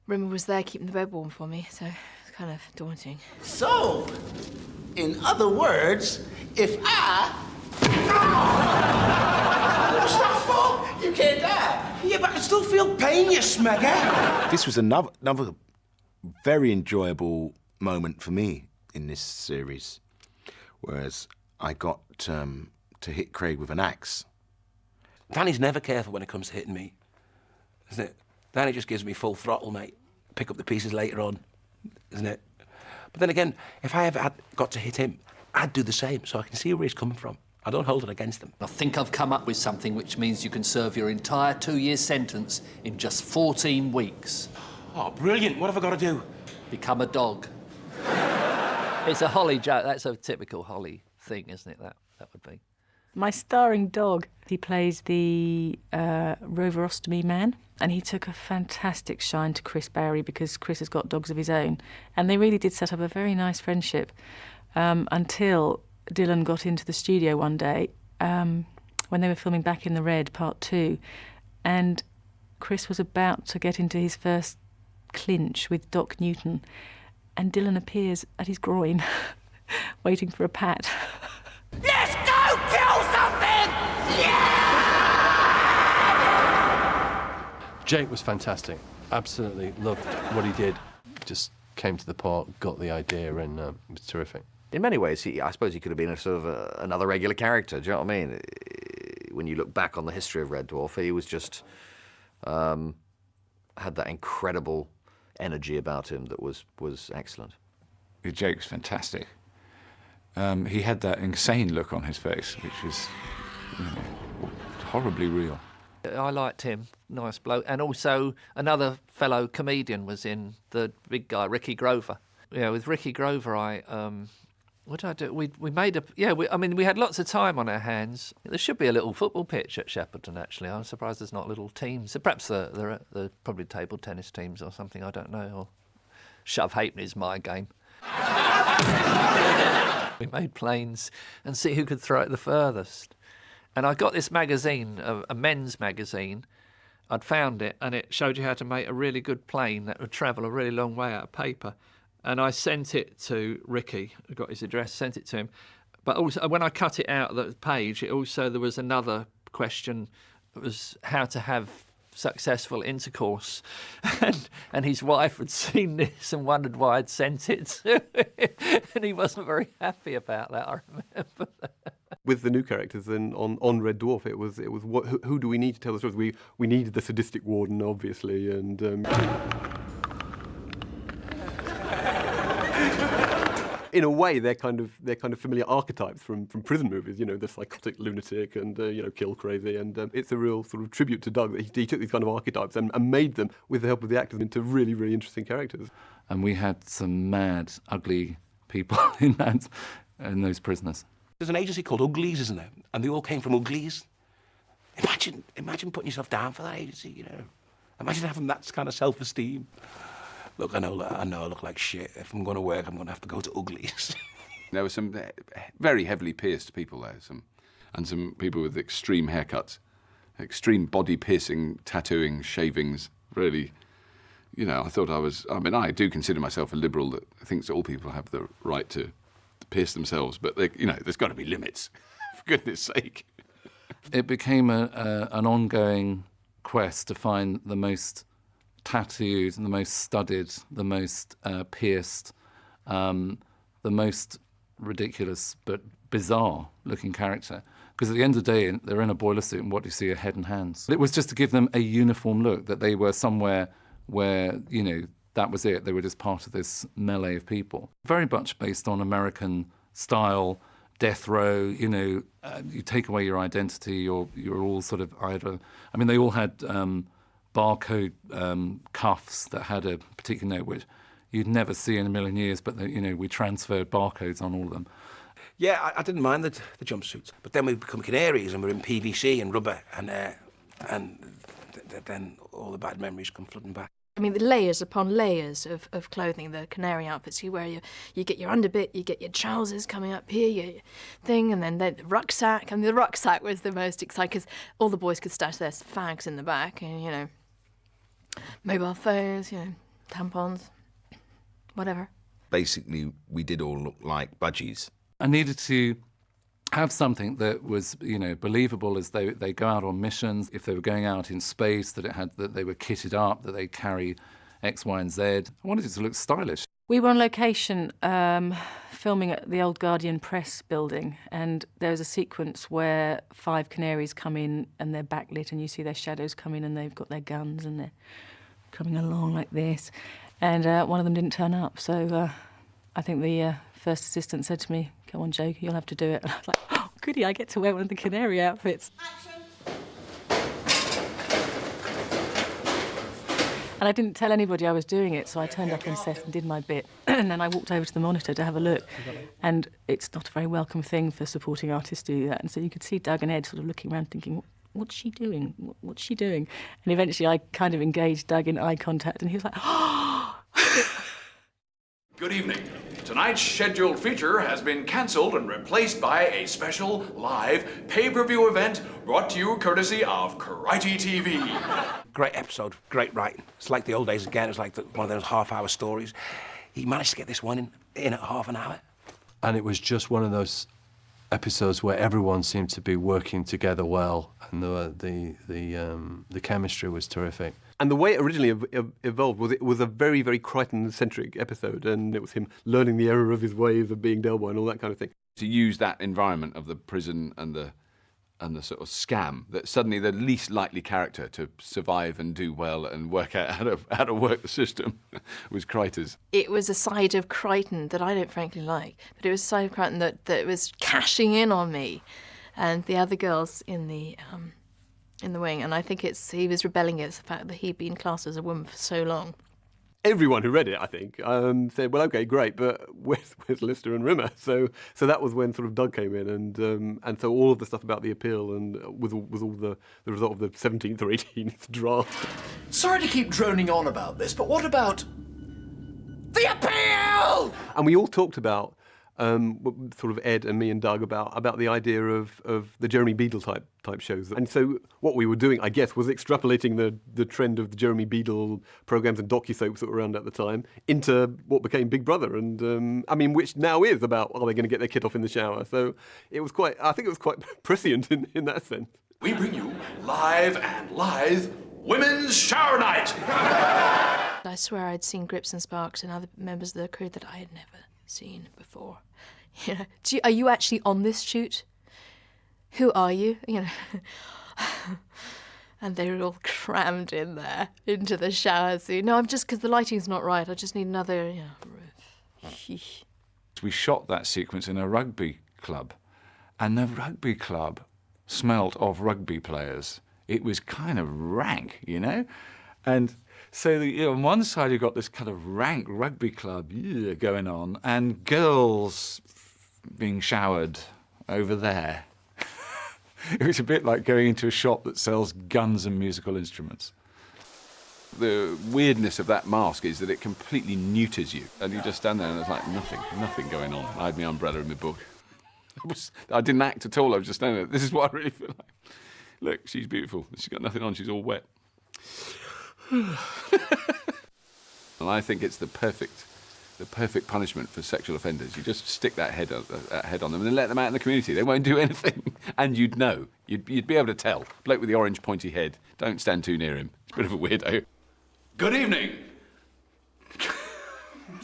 Rimmer was there keeping the bed warm for me, so it's kind of daunting. So, in other words, if I... What's that for? You can't die. Yeah, but I can still feel pain, you smegger. This was another very enjoyable moment for me in this series, whereas I got to hit Craig with an axe. Danny's never careful when it comes to hitting me, isn't it? Danny just gives me full throttle, mate. Pick up the pieces later on, isn't it? But then again, if I ever got to hit him, I'd do the same, so I can see where he's coming from. I don't hold it against him. I think I've come up with something which means you can serve your entire 2-year sentence in just 14 weeks. Oh, brilliant. What have I got to do? Become a dog. It's a Holly joke. That's a typical Holly thing, isn't it? That would be. My starring dog, he plays the Roverostomy man, and he took a fantastic shine to Chris Barry because Chris has got dogs of his own, and they really did set up a very nice friendship until Dylan got into the studio one day when they were filming Back in the Red Part 2, and Chris was about to get into his first clinch with Doc Newton, and Dylan appears at his groin, waiting for a pat. Let's go kill something! Jake was fantastic. Absolutely loved what he did. Just came to the part, got the idea, and it was terrific. In many ways, I suppose he could have been a sort of another regular character. Do you know what I mean? When you look back on the history of Red Dwarf, he was just had that incredible energy about him that was excellent. Jake was fantastic. He had that insane look on his face, which was horribly real. I liked him, nice bloke. And also another fellow comedian was in, the big guy, Ricky Grover. Yeah, with Ricky Grover, what did I do? We made we had lots of time on our hands. There should be a little football pitch at Shepperton, actually. I'm surprised there's not little teams. Perhaps there are probably table tennis teams or something, I don't know. Or shove halfpenny's my game. We made planes and see who could throw it the furthest. And I got this magazine, a men's magazine. I'd found it, and it showed you how to make a really good plane that would travel a really long way out of paper. And I sent it to Ricky, I got his address, sent it to him. But also, when I cut it out of the page, there was another question. It was how to have successful intercourse. And his wife had seen this and wondered why I'd sent it to him. And he wasn't very happy about that, I remember. With the new characters then on Red Dwarf, it was who do we need to tell the stories? We needed the sadistic warden, obviously, and... in a way, they're kind of familiar archetypes from prison movies. You know, the psychotic lunatic and kill crazy, and it's a real sort of tribute to Doug that he took these kind of archetypes and made them, with the help of the actors, into really, really interesting characters. And we had some mad, ugly people in those prisoners. There's an agency called Uglies, isn't there? And they all came from Uglies. Imagine putting yourself down for that agency, you know. Imagine having that kind of self-esteem. Look, I know I look like shit. If I'm going to work, I'm going to have to go to Uglies. There were some very heavily pierced people there, and some people with extreme haircuts, extreme body-piercing, tattooing, shavings, really. You know, I do consider myself a liberal that thinks that all people have the right to pierce themselves, but there's got to be limits, for goodness sake. It became an ongoing quest to find the most tattooed, the most studied, the most pierced, the most ridiculous but bizarre-looking character. Because at the end of the day, they're in a boiler suit, and what do you see? A head and hands. It was just to give them a uniform look, that they were somewhere where, that was it. They were just part of this melee of people. Very much based on American style, death row, you take away your identity, you're all sort of either... I mean, they all had barcode cuffs that had a particular note, which you'd never see in a million years, but, we transferred barcodes on all of them. Yeah, I didn't mind the jumpsuits. But then we become canaries and we're in PVC and rubber, and then all the bad memories come flooding back. I mean, the layers upon layers of clothing, the canary outfits. You wear you get your underbit, you get your trousers coming up here, your thing, and then the rucksack. And the rucksack was the most exciting, because all the boys could stash their fags in the back, and, mobile phones, tampons, whatever. Basically, we did all look like budgies. I needed to have something that was, believable as they go out on missions. If they were going out in space, that they were kitted up, that they carry X, Y, and Z. I wanted it to look stylish. We were on location filming at the old Guardian Press building, and there was a sequence where 5 canaries come in and they're backlit, and you see their shadows come in, and they've got their guns and they're coming along like this. And one of them didn't turn up, so I think the first assistant said to me, "Come on, Joe, you'll have to do it." And I was like, "Oh, goody, I get to wear one of the canary outfits." And I didn't tell anybody I was doing it, so I turned up on set and did my bit. And then I walked over to the monitor to have a look. And it's not a very welcome thing for supporting artists to do that. And so you could see Doug and Ed sort of looking around thinking, what's she doing? What's she doing? And eventually I kind of engaged Doug in eye contact, and he was like, "Oh!" Good evening. Tonight's scheduled feature has been cancelled and replaced by a special live pay-per-view event brought to you courtesy of Karate TV. Great episode, great writing. It's like the old days again. It's like one of those half-hour stories. He managed to get this one in at half an hour. And it was just one of those episodes where everyone seemed to be working together well, and the chemistry was terrific. And the way it originally evolved was it was a very, very Crichton-centric episode, and it was him learning the error of his ways of being Del Boy and all that kind of thing. To use that environment of the prison and the sort of scam, that suddenly the least likely character to survive and do well and work out how to work the system was Crichton's. It was a side of Crichton that I don't frankly like, but it was a side of Crichton that was cashing in on me and the other girls in the wing, and I think he was rebelling against the fact that he'd been classed as a woman for so long. Everyone who read it, I think, said, "Well, okay, great, but where's Lister and Rimmer?" So that was when sort of Doug came in, and so all of the stuff about the appeal and was all the result of the 17th or 18th draft. Sorry to keep droning on about this, but what about the appeal? And we all talked about, sort of Ed and me and Doug, about the idea of the Jeremy Beadle type shows. And so what we were doing, I guess, was extrapolating the trend of the Jeremy Beadle programs and docusoaps that were around at the time into what became Big Brother, and which now is about, are they going to get their kit off in the shower? So I think it was quite prescient in that sense. We bring you live and lithe Women's Shower Night. I swear I'd seen Grips and Sparks and other members of the crew that I had never seen before. Are you actually on this shoot? Who are you? And they were all crammed in there into the shower scene. No, I'm just, because the lighting's not right. I just need another roof. We shot that sequence in a rugby club, and the rugby club smelt of rugby players. It was kind of rank, you know? And so on one side you've got this kind of rank rugby club going on, and girls being showered over there. It was a bit like going into a shop that sells guns and musical instruments. The weirdness of that mask is that it completely neuters you, and you just stand there and there's like nothing going on. I had my umbrella in my book. I didn't act at all, I was just standing there. This is what I really feel like. Look, she's beautiful. She's got nothing on, she's all wet. And I think it's the perfect punishment for sexual offenders. You just stick that head on them and then let them out in the community. They won't do anything. And you'd know. You'd be able to tell. Bloke with the orange pointy head, don't stand too near him. It's a bit of a weirdo. Good evening.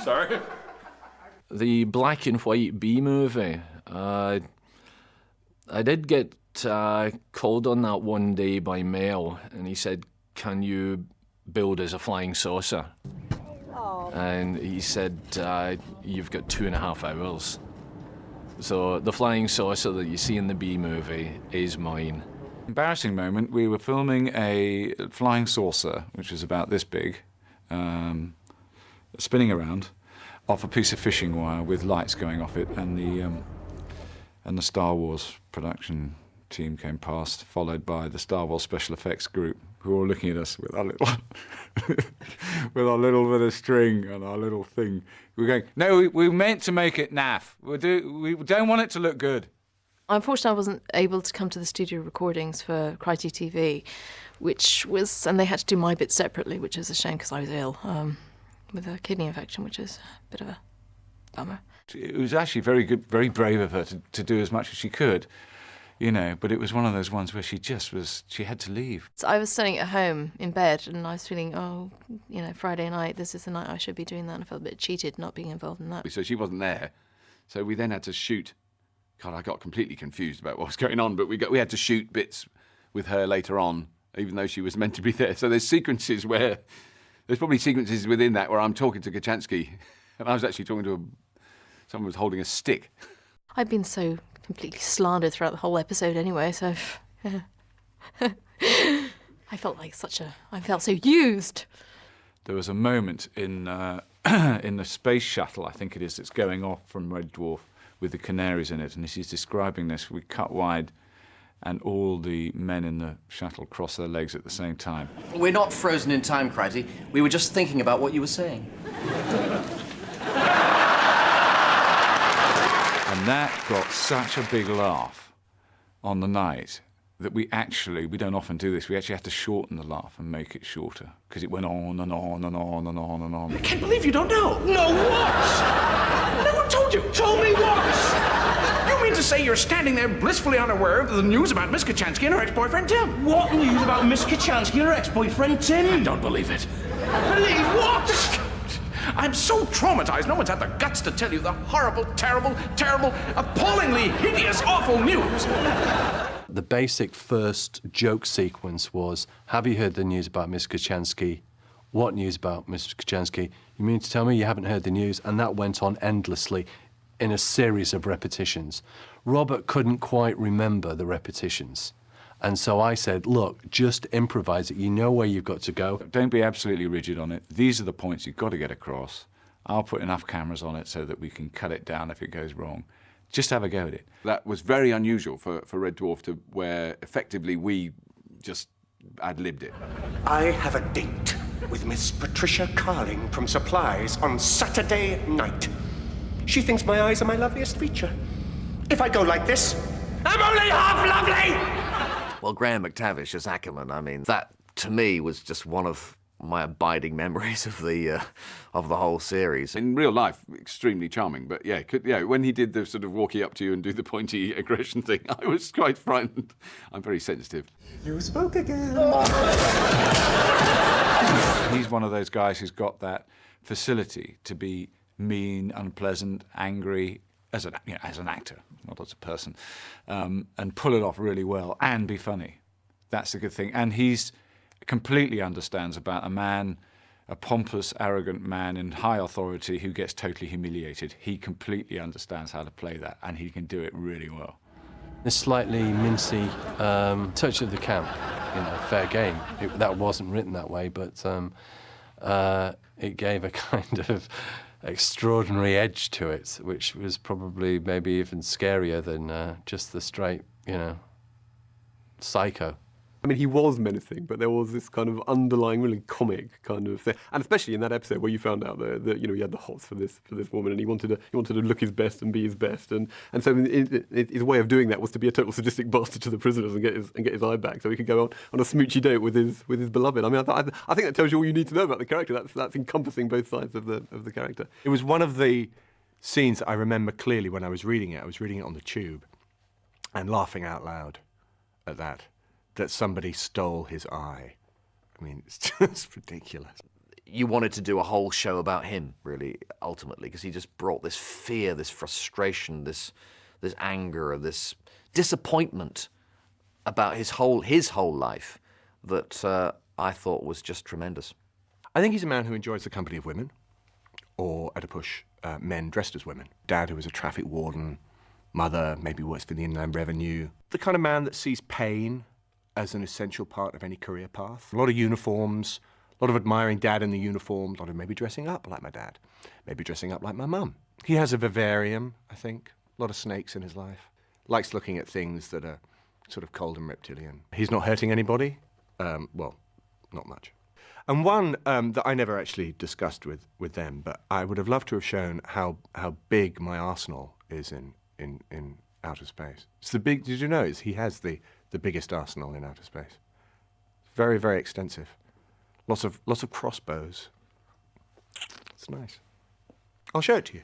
Sorry? The black and white bee movie. I did get called on that one day by Mel, and he said, "Can you build us a flying saucer?" And he said, "You've got 2.5 hours." So the flying saucer that you see in the Bee movie is mine. Embarrassing moment, we were filming a flying saucer, which was about this big, spinning around off a piece of fishing wire with lights going off it, and the Star Wars production team came past, followed by the Star Wars special effects group, who were all looking at us with our little with our little bit of string and our little thing. We were going, "No, we meant to make it naff. We don't want it to look good." Unfortunately, I wasn't able to come to the studio recordings for Crikey TV, and they had to do my bit separately, which is a shame because I was ill with a kidney infection, which is a bit of a bummer. It was actually very good, very brave of her to do as much as she could, you know, but it was one of those ones where she had to leave. So I was sitting at home in bed and I was feeling, Friday night, this is the night I should be doing that, and I felt a bit cheated not being involved in that. So she wasn't there. So we then had to shoot. God, I got completely confused about what was going on, but we had to shoot bits with her later on, even though she was meant to be there. So there's probably sequences within that where I'm talking to Kachansky, and I was actually talking to someone was holding a stick. I've been so completely slandered throughout the whole episode anyway, so I felt so used. There was a moment in the space shuttle, I think it is, that's going off from Red Dwarf with the canaries in it, and as he's describing this, we cut wide and all the men in the shuttle cross their legs at the same time. We're not frozen in time, Crichton. We were just thinking about what you were saying. And that got such a big laugh on the night that we don't often do this, we actually had to shorten the laugh and make it shorter, because it went on and on and on and on and on. I can't believe you don't know. No what? No one told you. Told me what? You mean to say you're standing there blissfully unaware of the news about Miss Kachansky and her ex-boyfriend Tim? What news about Miss Kachansky and her ex-boyfriend Tim? I don't believe it. Believe what? I'm so traumatized, no one's had the guts to tell you the horrible, terrible, appallingly hideous, awful news. The basic first joke sequence was, have you heard the news about Miss Kachansky? What news about Miss Kachansky? You mean to tell me you haven't heard the news? And that went on endlessly in a series of repetitions. Robert couldn't quite remember the repetitions. And so I said, look, just improvise it. You know where you've got to go. Don't be absolutely rigid on it. These are the points you've got to get across. I'll put enough cameras on it so that we can cut it down if it goes wrong. Just have a go at it. That was very unusual for Red Dwarf, where effectively we just ad-libbed it. I have a date with Miss Patricia Carling from Supplies on Saturday night. She thinks my eyes are my loveliest feature. If I go like this, I'm only half lovely! Well, Graham McTavish as Ackerman, I mean, that to me was just one of my abiding memories of the whole series. In real life, extremely charming, but when he did the sort of walkie up to you and do the pointy aggression thing, I was quite frightened. I'm very sensitive. You spoke again. He's one of those guys who's got that facility to be mean, unpleasant, angry, as an actor, not as a person, and pull it off really well and be funny. That's the good thing. And he's completely understands about a man a pompous, arrogant man in high authority who gets totally humiliated. He completely understands how to play that, and he can do it really well. The slightly mincy touch of the camp, fair game. That wasn't written that way, but it gave a kind of extraordinary edge to it, which was probably maybe even scarier than just the straight, psycho. I mean, he was menacing, but there was this kind of underlying, really comic kind of thing, and especially in that episode where you found out that he had the hots for this woman, and he wanted to look his best and be his best, and so his way of doing that was to be a total sadistic bastard to the prisoners and get his eye back, so he could go on a smoochy date with his beloved. I mean, I think that tells you all you need to know about the character. That's encompassing both sides of the character. It was one of the scenes that I remember clearly when I was reading it. I was reading it on the tube, and laughing out loud at that somebody stole his eye. I mean, it's just ridiculous. You wanted to do a whole show about him, really, ultimately, because he just brought this fear, this frustration, this anger, this disappointment about his whole life that I thought was just tremendous. I think he's a man who enjoys the company of women, or, at a push, men dressed as women. Dad, who was a traffic warden, mother, maybe works for the Inland Revenue. The kind of man that sees pain as an essential part of any career path. A lot of uniforms, a lot of admiring Dad in the uniform, a lot of maybe dressing up like my dad, maybe dressing up like my mum. He has a vivarium, I think, a lot of snakes in his life. Likes looking at things that are sort of cold and reptilian. He's not hurting anybody, well, not much. And one that I never actually discussed with them, but I would have loved to have shown how big my arsenal is in outer space. It's the big, did you know, he has the biggest arsenal in outer space. Very, very extensive. Lots of crossbows. It's nice. I'll show it to you.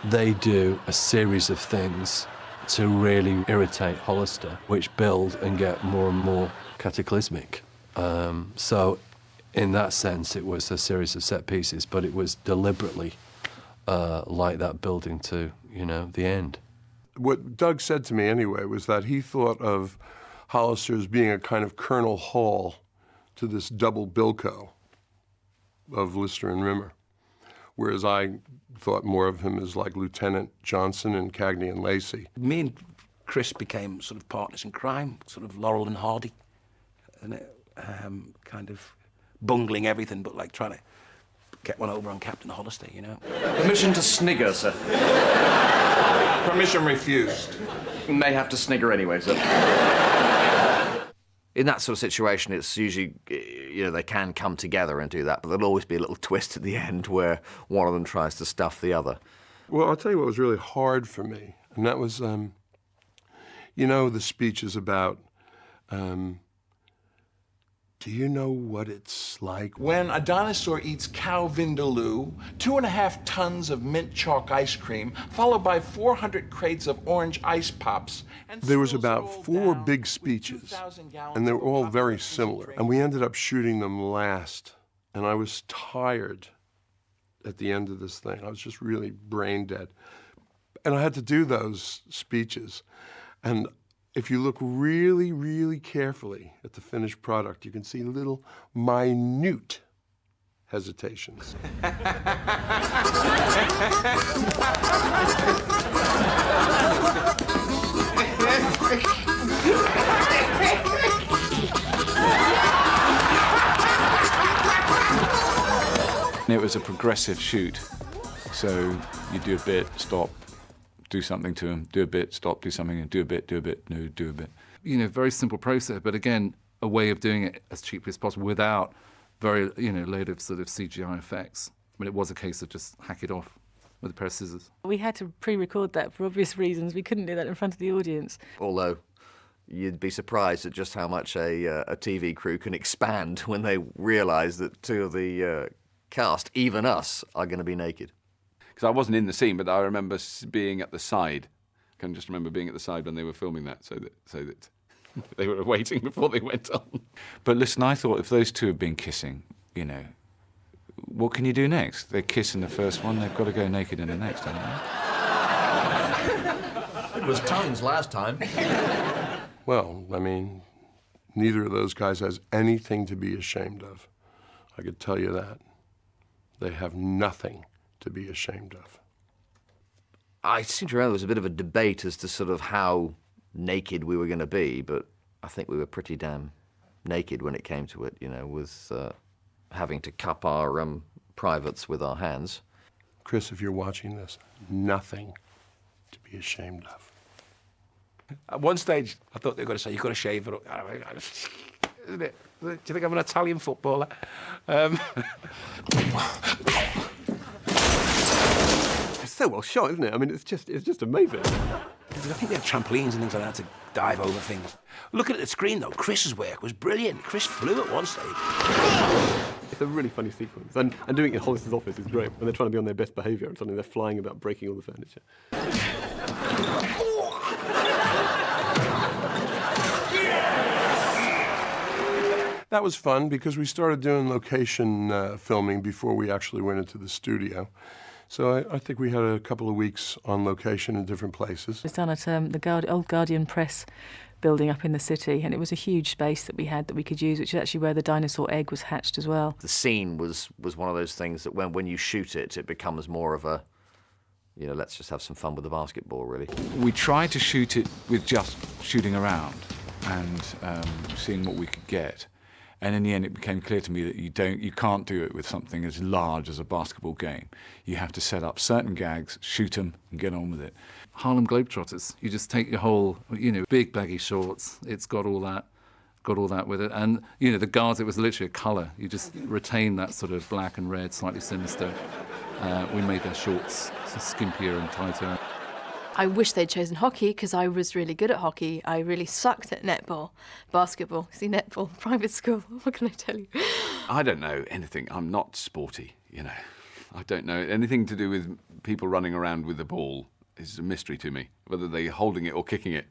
They do a series of things to really irritate Hollister, which build and get more and more cataclysmic. So in that sense, it was a series of set pieces, but it was deliberately like that building to, the end. What Doug said to me anyway was that he thought of Hollister as being a kind of Colonel Hall to this double Bilko of Lister and Rimmer, whereas I thought more of him as like Lieutenant Johnson and Cagney and Lacey. Me and Chris became sort of partners in crime, sort of Laurel and Hardy, and kind of bungling everything, but like trying to get one over on Captain Hollister, Permission to snigger, sir. Permission refused. May have to snigger anyway, sir. In that sort of situation, it's usually, they can come together and do that, but there'll always be a little twist at the end where one of them tries to stuff the other. Well, I'll tell you what was really hard for me, and that was, the speeches about, do you know what it's like when a dinosaur eats cow vindaloo, 2.5 tons of mint chalk ice cream, followed by 400 crates of orange ice pops? There was about 4 big speeches, and they were all very similar. And we ended up shooting them last, and I was tired at the end of this thing. I was just really brain dead. And I had to do those speeches. And if you look really, really carefully at the finished product, you can see little minute hesitations. It was a progressive shoot, so you do a bit, stop, do something to him, do a bit, stop, do something, and do a bit, no, do a bit. Very simple process, but again, a way of doing it as cheaply as possible without very, load of sort of CGI effects. I mean, it was a case of just hack it off with a pair of scissors. We had to pre-record that for obvious reasons. We couldn't do that in front of the audience. Although you'd be surprised at just how much a TV crew can expand when they realise that 2 of the cast, even us, are going to be naked. Because I wasn't in the scene, but I remember being at the side. I can just remember being at the side when they were filming that, so that they were waiting before they went on. But listen, I thought if those 2 have been kissing, what can you do next? They kiss in the first one, they've got to go naked in the next, haven't they? It was tongues last time. Well, I mean, neither of those guys has anything to be ashamed of. I could tell you that. They have nothing to be ashamed of. I seem to remember there was a bit of a debate as to sort of how naked we were going to be, but I think we were pretty damn naked when it came to it, you know, with having to cup our privates with our hands. Chris, if you're watching this, nothing to be ashamed of. At one stage, I thought they were going to say, you've got to shave it up. Isn't it? Do you think I'm an Italian footballer? It's so well shot, isn't it? I mean, it's just amazing. I think they had trampolines and things like that to dive over things. Looking at the screen, though, Chris's work was brilliant. Chris flew at one stage. It's a really funny sequence. And doing it in Hollis's office is great. When they're trying to be on their best behaviour and suddenly they're flying about, breaking all the furniture. That was fun because we started doing location filming before we actually went into the studio. So I think we had a couple of weeks on location in different places. It was done at the old Guardian Press building up in the city, and it was a huge space that we had that we could use, which is actually where the dinosaur egg was hatched as well. The scene was one of those things that when you shoot it, it becomes more of a, you know, let's just have some fun with the basketball, really. We tried to shoot it with just shooting around and seeing what we could get. And in the end, it became clear to me that you can't do it with something as large as a basketball game. You have to set up certain gags, shoot them, and get on with it. Harlem Globetrotters. You just take your whole, you know, big baggy shorts. It's got all that with it. And, you know, the guards, it was literally a colour. You just retain that sort of black and red, slightly sinister. We made their shorts skimpier and tighter. I wish they'd chosen hockey because I was really good at hockey. I really sucked at netball, basketball. See, netball, private school. What can I tell you? I don't know anything. I'm not sporty, you know. I don't know anything to do with people running around with the ball. Is a mystery to me, whether they're holding it or kicking it.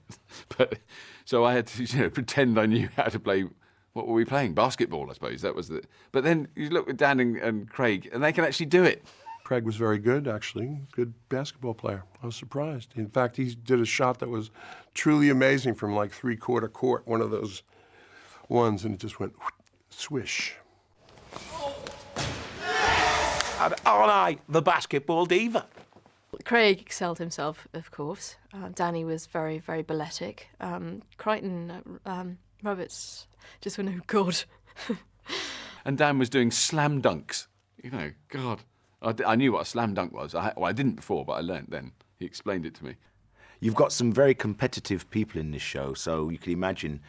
But so I had to, you know, pretend I knew how to play. What were we playing? Basketball, I suppose. That was the. But then you look at Dan and Craig, and they can actually do it. Craig was very good, actually. Good basketball player. I was surprised. In fact, he did a shot that was truly amazing from like three-quarter court, one of those ones, and it just went swish. And aren't I the basketball diva? Craig excelled himself, of course. Danny was very, very balletic. Crichton, Roberts just went, oh, God. And Dan was doing slam dunks. You know, God. I knew what a slam dunk was. I didn't before, but I learnt then. He explained it to me. You've got some very competitive people in this show, so you can imagine,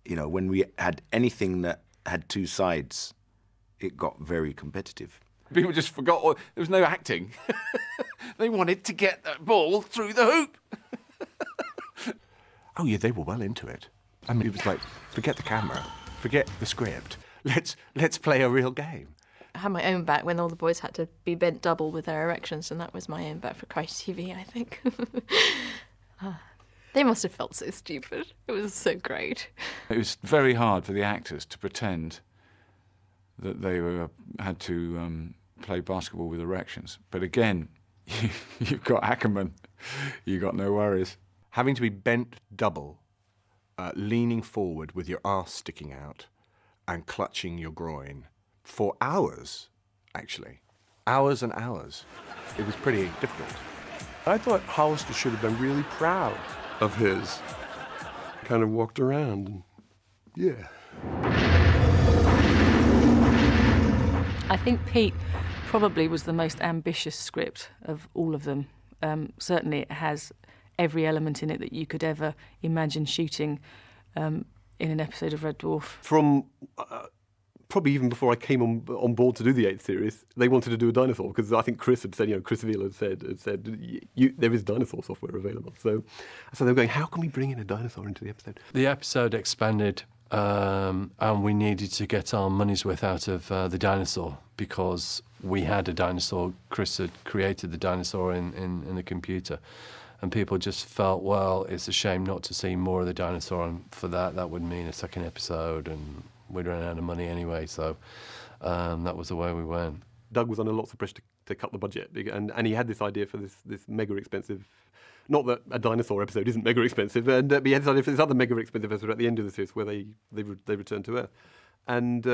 you know, when we had anything that had two sides, it got very competitive. People just forgot. There was no acting. They wanted to get that ball through the hoop. Oh, yeah, they were well into it. I mean, it was like, forget the camera, forget the script. Let's play a real game. I had my own back when all the boys had to be bent double with their erections, and that was my own back for Christ TV, I think. They must have felt so stupid. It was so great. It was very hard for the actors to pretend that they had to play basketball with erections. But again, you've got Ackerman. You've got no worries. Having to be bent double, leaning forward with your arse sticking out and clutching your groin for hours, actually. Hours and hours. It was pretty difficult. I thought Hollister should have been really proud of his. Kind of walked around and, yeah. I think Pete probably was the most ambitious script of all of them. Certainly it has every element in it that you could ever imagine shooting in an episode of Red Dwarf. From probably even before I came on board to do the 8th series, they wanted to do a dinosaur, because I think Chris had said, you know, Chris Veal had said there is dinosaur software available. So they were going, how can we bring in a dinosaur into the episode? The episode expanded, and we needed to get our money's worth out of the dinosaur, because we had a dinosaur. Chris had created the dinosaur in the computer. And people just felt, well, it's a shame not to see more of the dinosaur, and for that would mean a second episode, and we'd run out of money anyway, so that was the way we went. Doug was under lots of pressure to cut the budget, and he had this idea for this mega expensive. Not that a dinosaur episode isn't mega expensive, but he had this idea for this other mega expensive episode at the end of the series where they return to Earth, and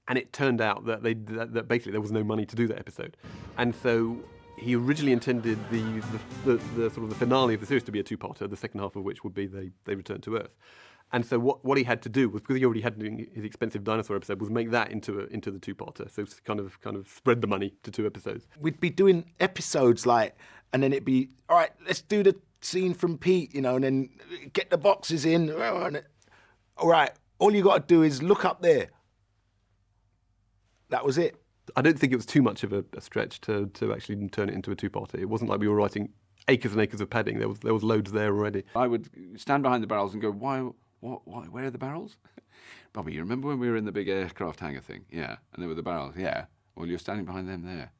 it turned out that that basically there was no money to do that episode, and so he originally intended the sort of the finale of the series to be a two-parter, the second half of which would be they return to Earth. And so what he had to do was, because he already had his expensive dinosaur episode, was make that into the two-parter. So kind of spread the money to 2 episodes. We'd be doing episodes like, and then it'd be, all right, let's do the scene from Pete, and then get the boxes in. All right, all you got to do is look up there. That was it. I don't think it was too much of a stretch to actually turn it into a two-parter. It wasn't like we were writing acres and acres of padding. There was loads there already. I would stand behind the barrels and go, why, where are the barrels? Bobby, you remember when we were in the big aircraft hangar thing? Yeah, and there were the barrels. Yeah, well, you're standing behind them there.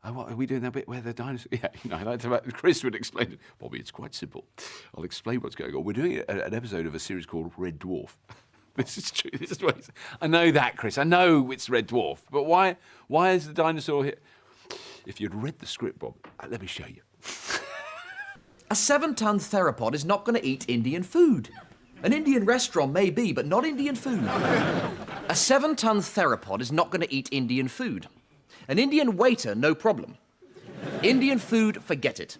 Oh, what are we doing that bit where the dinosaurs? Yeah, I like to. Chris would explain it. Bobby, it's quite simple. I'll explain what's going on. We're doing an episode of a series called Red Dwarf. This is true. This is what I know that, Chris. I know it's Red Dwarf, but why is the dinosaur here? If you'd read the script, Bob, let me show you. A 7-ton theropod is not going to eat Indian food. An Indian restaurant may be, but not Indian food. A 7-ton theropod is not going to eat Indian food. An Indian waiter, no problem. Indian food, forget it.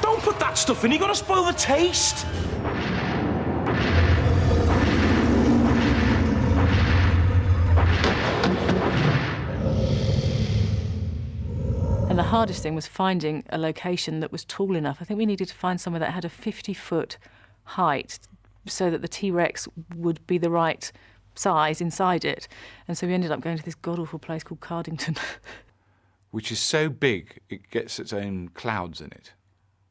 Don't put that stuff in, you're going to spoil the taste. And the hardest thing was finding a location that was tall enough. I think we needed to find somewhere that had a 50-foot height so that the T-Rex would be the right size inside it. And so we ended up going to this god-awful place called Cardington. Which is so big, it gets its own clouds in it.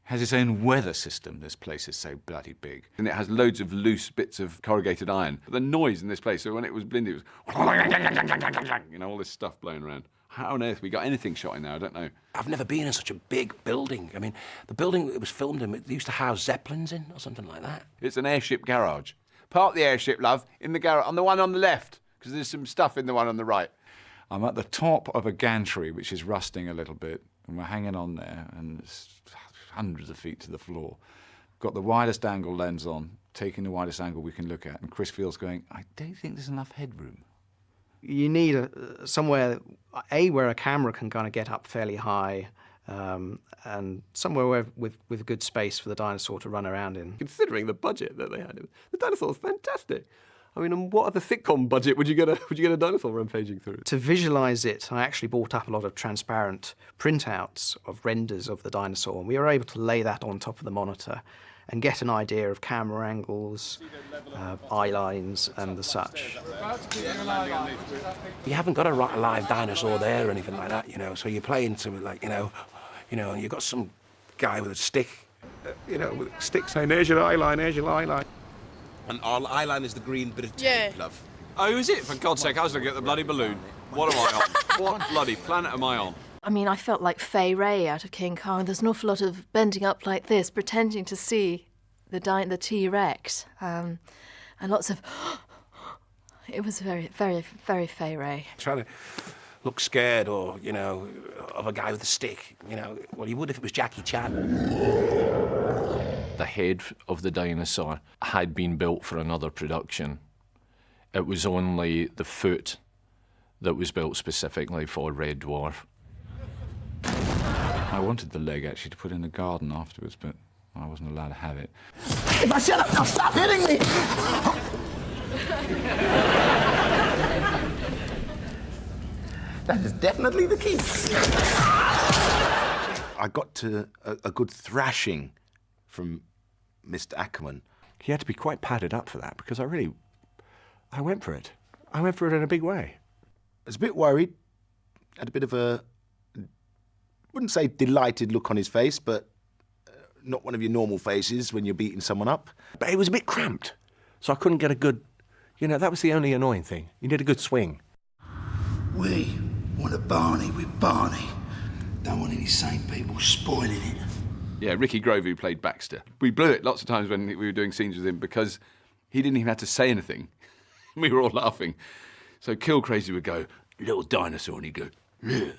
Has its own weather system, this place is so bloody big. And it has loads of loose bits of corrugated iron. But the noise in this place, so when it was blindy, it was all this stuff blowing around. How on earth we got anything shot in there? I don't know. I've never been in such a big building. I mean, the building it was filmed in, it used to house Zeppelins in or something like that. It's an airship garage. Park the airship, love, in the garage, on the one on the left, because there's some stuff in the one on the right. I'm at the top of a gantry, which is rusting a little bit, and we're hanging on there, and it's hundreds of feet to the floor. Got the widest angle lens on, taking the widest angle we can look at, and Chris Field's going, I don't think there's enough headroom. You need somewhere, where a camera can kind of get up fairly high, and somewhere with good space for the dinosaur to run around in. Considering the budget that they had, the dinosaur's fantastic. I mean, and what other sitcom budget would you get a dinosaur rampaging through? To visualise it, I actually bought up a lot of transparent printouts of renders of the dinosaur, and we were able to lay that on top of the monitor and get an idea of camera angles, eye lines, and the such. You haven't got a live dinosaur there or anything like that, so you're playing to it like, and you've got some guy with a stick, with a stick saying, there's your eye line, there's your eye line. And our eye line is the green bit of tape, love. Oh, is it? For God's sake, I was looking at the bloody balloon. What am I on? What bloody planet am I on? I mean, I felt like Fay Ray out of King Kong. There's an awful lot of bending up like this, pretending to see the T-Rex, and lots of... It was very, very, very Fay Ray. Trying to look scared or, of a guy with a stick, well, you would if it was Jackie Chan. The head of the dinosaur had been built for another production. It was only the foot that was built specifically for Red Dwarf. I wanted the leg actually to put in the garden afterwards, but I wasn't allowed to have it. If I shut up, now stop hitting me! That is definitely the key. I got to a good thrashing from Mr. Ackerman. He had to be quite padded up for that, because I went for it. I went for it in a big way. I was a bit worried. Had a bit of a, wouldn't say delighted look on his face, but not one of your normal faces when you're beating someone up. But it was a bit cramped, so I couldn't get a good, that was the only annoying thing. You need a good swing. We want a Barney with Barney. Don't want any sane people spoiling it. Yeah, Ricky Grove, who played Baxter. We blew it lots of times when we were doing scenes with him because he didn't even have to say anything. We were all laughing. So Kill Crazy would go, little dinosaur, and he'd go, yeah.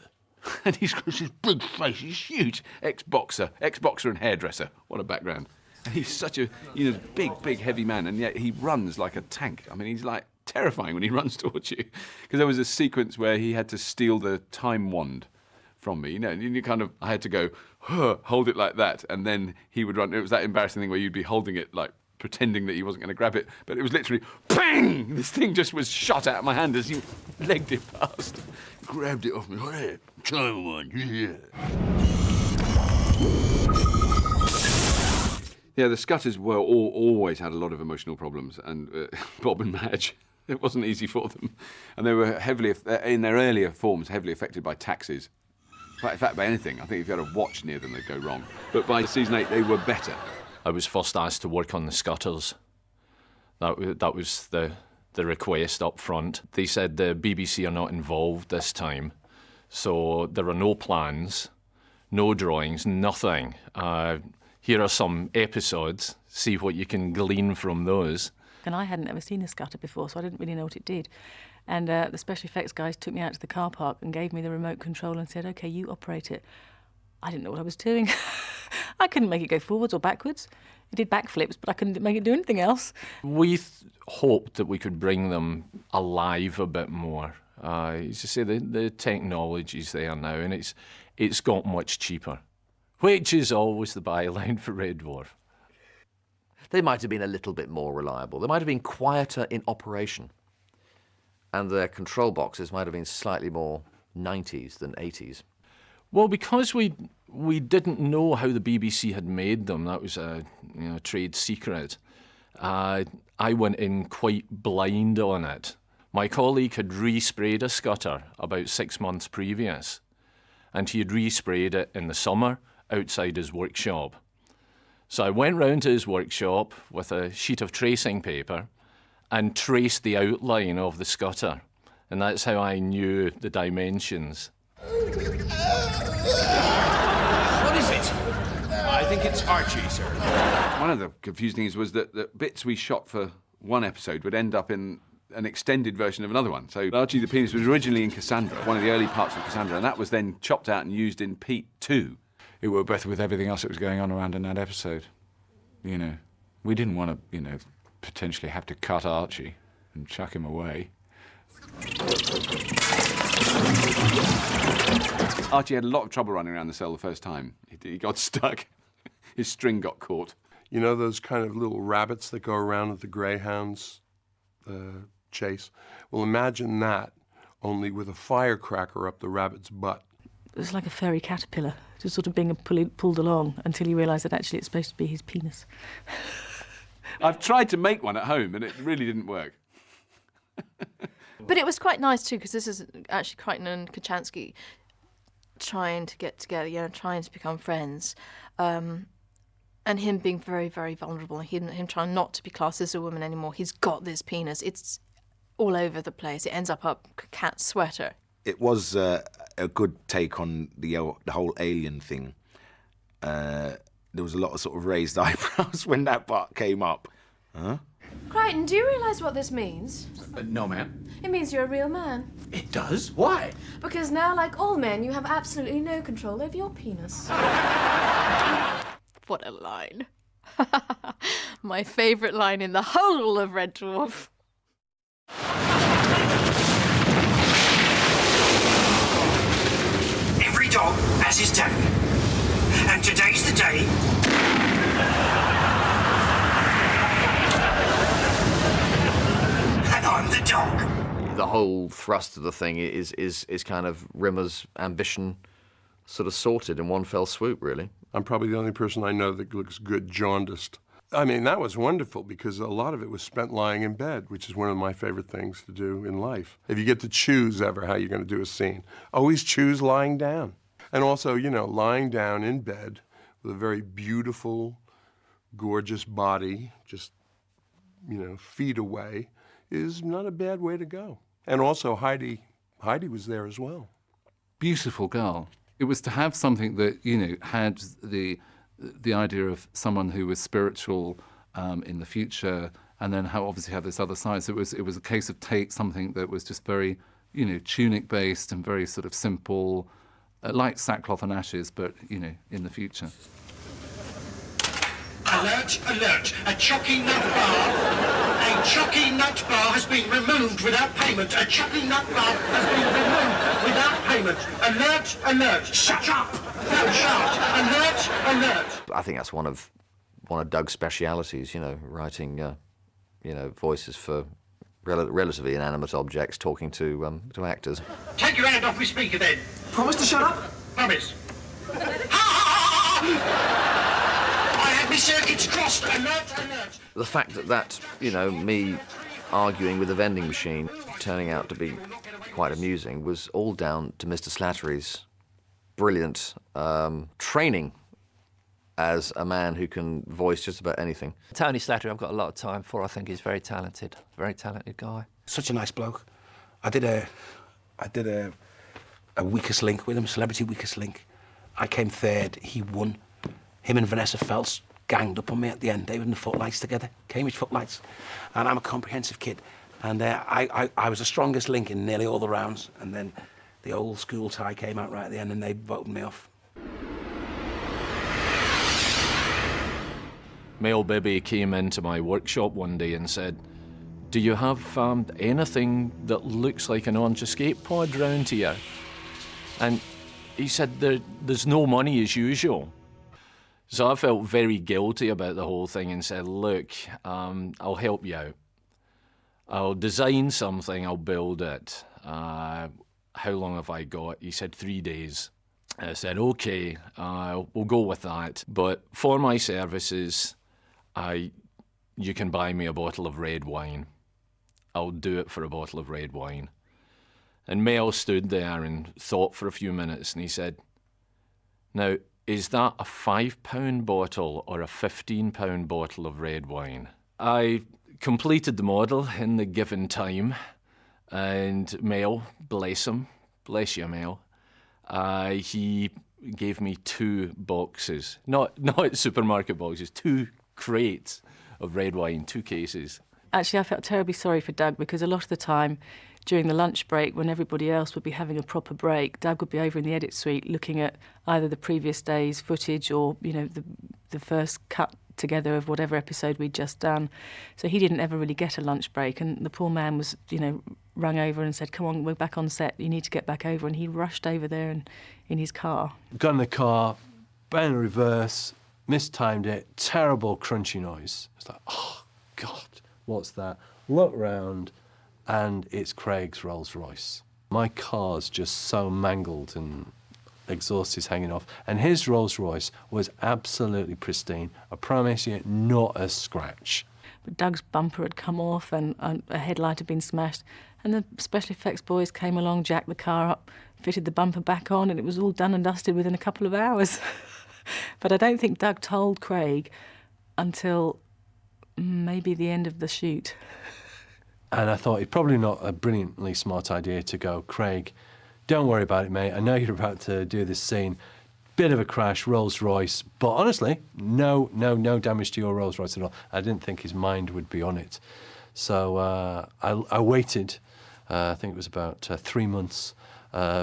And he's got this big face, he's huge. Ex-boxer and hairdresser. What a background. And he's such a, big, heavy man, and yet he runs like a tank. I mean, he's like terrifying when he runs towards you. Because there was a sequence where he had to steal the time wand from me, and I had to go, hold it like that, and then he would run. It was that embarrassing thing where you'd be holding it like pretending that he wasn't going to grab it, but it was literally, bang! This thing just was shot out of my hand as he legged it past. Grabbed it off me, hey, time wand, yeah. Yeah, the Scutters were always had a lot of emotional problems, and Bob and Madge, it wasn't easy for them. And they were heavily, in their earlier forms, heavily affected by taxis. In fact, by anything. I think if you had a watch near them, they'd go wrong. But by season 8, they were better. I was first asked to work on the Scutters. That was the request up front. They said the BBC are not involved this time, so there are no plans, no drawings, nothing. Here are some episodes, see what you can glean from those. And I hadn't ever seen a Scutter before, so I didn't really know what it did. And the special effects guys took me out to the car park and gave me the remote control and said, OK, you operate it. I didn't know what I was doing. I couldn't make it go forwards or backwards. It did backflips, but I couldn't make it do anything else. We hoped that we could bring them alive a bit more. As you say, the technology's there now, and it's got much cheaper, which is always the byline for Red Dwarf. They might have been a little bit more reliable. They might have been quieter in operation. And their control boxes might have been slightly more 90s than 80s. Well, because we didn't know how the BBC had made them, that was a trade secret, I went in quite blind on it. My colleague had resprayed a Scutter about 6 months previous, and he had resprayed it in the summer outside his workshop. So I went round to his workshop with a sheet of tracing paper and traced the outline of the Scutter, and that's how I knew the dimensions. What is it? I think it's Archie, sir. One of the confusing things was that the bits we shot for one episode would end up in an extended version of another one. So Archie the Penis was originally in Cassandra, one of the early parts of Cassandra, and that was then chopped out and used in Pete 2. It worked better with everything else that was going on around in that episode. We didn't want to, potentially have to cut Archie and chuck him away. Archie had a lot of trouble running around the cell the first time. He got stuck. His string got caught. You know those kind of little rabbits that go around at the greyhounds chase? Well, imagine that, only with a firecracker up the rabbit's butt. It was like a furry caterpillar, just sort of being pulled along until you realise that actually it's supposed to be his penis. I've tried to make one at home, and it really didn't work. But it was quite nice too, because this is actually Crichton and Kochanski trying to get together, trying to become friends, and him being very, very vulnerable, and him trying not to be classed as a woman anymore. He's got this penis. It's all over the place. It ends up Cat's sweater. It was a good take on the whole alien thing. There was a lot of sort of raised eyebrows when that part came up. Huh? Crichton, do you realise what this means? No, ma'am. It means you're a real man. It does? Why? Because now, like all men, you have absolutely no control over your penis. What a line. My favourite line in the whole of Red Dwarf. Every dog has his day. And today's the day. And I'm the dog. The whole thrust of the thing is kind of Rimmer's ambition sort of sorted in one fell swoop, really. I'm probably the only person I know that looks good jaundiced. I mean, that was wonderful because a lot of it was spent lying in bed, which is one of my favorite things to do in life. If you get to choose ever how you're going to do a scene, always choose lying down. And also, lying down in bed with a very beautiful, gorgeous body, just, feet away, is not a bad way to go. And also Heidi was there as well. Beautiful girl. It was to have something that, had the idea of someone who was spiritual in the future and then obviously have this other side. So it was a case of take something that was just very, tunic based and very sort of simple, like Sackcloth and Ashes, but in the future. Alert, alert, a Chocky Nut Bar. A Chocky Nut Bar has been removed without payment. A Chocky Nut Bar has been removed without payment. Alert, alert, shut up. Don't shout. Alert, alert. I think that's one of Doug's specialities, writing, voices for relatively inanimate objects, talking to actors. Take your hand off me speaker then. Promise to shut up? Promise. I had my circuits crossed. Alert, alert. The fact that, me arguing with a vending machine turning out to be quite amusing was all down to Mr. Slattery's brilliant training as a man who can voice just about anything. Tony Slattery, I've got a lot of time for. I think he's very talented guy. Such a nice bloke. I did a weakest link with him, celebrity weakest link. I came third. He won. Him and Vanessa Phelps ganged up on me at the end. They were in the footlights together, Cambridge footlights, and I'm a comprehensive kid. And I was the strongest link in nearly all the rounds. And then the old school tie came out right at the end, and they voted me off. Mel Bibby came into my workshop one day and said, "Do you have anything that looks like an orange escape pod round here?" And he said, there's no money as usual. So I felt very guilty about the whole thing and said, "Look, I'll help you out. I'll design something, I'll build it. How long have I got?" He said 3 days. I said, "Okay, we'll go with that. But for my services, you can buy me a bottle of red wine. I'll do it for a bottle of red wine." And Mel stood there and thought for a few minutes, and he said, "Now, is that a £5 bottle or a £15 bottle of red wine?" I completed the model in the given time, and Mel, bless him, bless you, Mel, he gave me 2 boxes, not supermarket boxes, 2 crates of red wine, 2 cases. Actually, I felt terribly sorry for Doug because a lot of the time during the lunch break, when everybody else would be having a proper break, Doug would be over in the edit suite looking at either the previous day's footage or, the first cut together of whatever episode we'd just done. So he didn't ever really get a lunch break, and the poor man was, rung over and said, "Come on, we're back on set, you need to get back over," and he rushed over there in his car. Got in the car, ran in reverse, mistimed it, terrible crunchy noise. It's like, oh, God, what's that? Look round, and it's Craig's Rolls Royce. My car's just so mangled and exhaust is hanging off, and his Rolls Royce was absolutely pristine. I promise you, not a scratch. But Doug's bumper had come off and a headlight had been smashed, and the special effects boys came along, jacked the car up, fitted the bumper back on, and it was all done and dusted within a couple of hours. But I don't think Doug told Craig until maybe the end of the shoot. And I thought it's probably not a brilliantly smart idea to go, "Craig, don't worry about it, mate. I know you're about to do this scene. Bit of a crash, Rolls Royce, but honestly, no damage to your Rolls Royce at all." I didn't think his mind would be on it. So I waited, I think it was about 3 months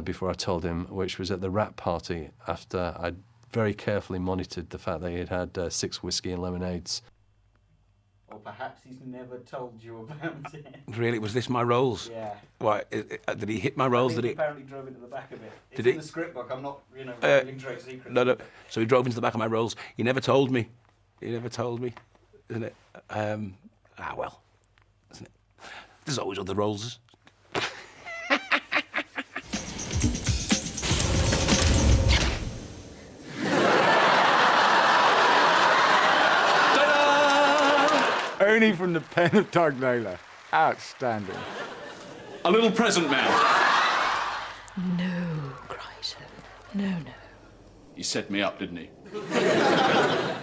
before I told him, which was at the wrap party after I'd very carefully monitored the fact that he had had 6 whiskey and lemonades. Or perhaps he's never told you about it. Really? Was this my Rolls? Yeah. Why? Did he hit my Rolls? He apparently drove into the back of it. It's Did in he? the script book. I'm not, revealing trade secrets. No. So he drove into the back of my Rolls. He never told me. Isn't it? Well, isn't it? There's always other Rollses. Only from the pen of Doug Naylor. Outstanding. A little present, ma'am. No, Crichton. No. He set me up, didn't he?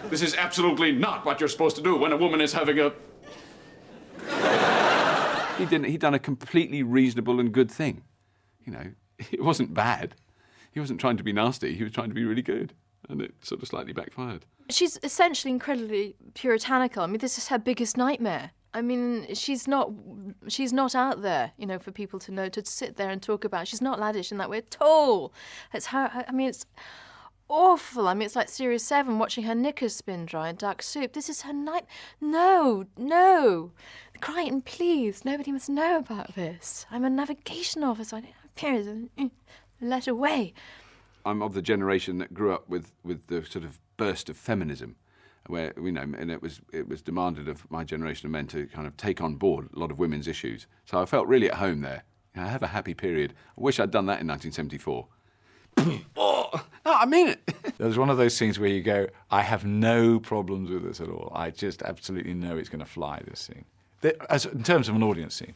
This is absolutely not what you're supposed to do when a woman is having a... He'd done a completely reasonable and good thing. It wasn't bad. He wasn't trying to be nasty. He was trying to be really good. And it sort of slightly backfired. She's essentially incredibly puritanical. I mean, this is her biggest nightmare. I mean, she's not out there, you know, for people to know, to sit there and talk about. She's not laddish in that way at all. It's her. I mean, it's awful. I mean, it's like Series 7 watching her knickers spin dry in duck soup. This is her night. No. Crichton, please. Nobody must know about this. I'm a navigation officer. I don't care. Let away. I'm of the generation that grew up with the sort of burst of feminism, where, you know, and it was demanded of my generation of men to kind of take on board a lot of women's issues. So I felt really at home there. You know, I have a happy period. I wish I'd done that in 1974. Oh, no, I mean it. There's one of those scenes where you go, I have no problems with this at all. I just absolutely know it's going to fly, this scene. In terms of an audience scene,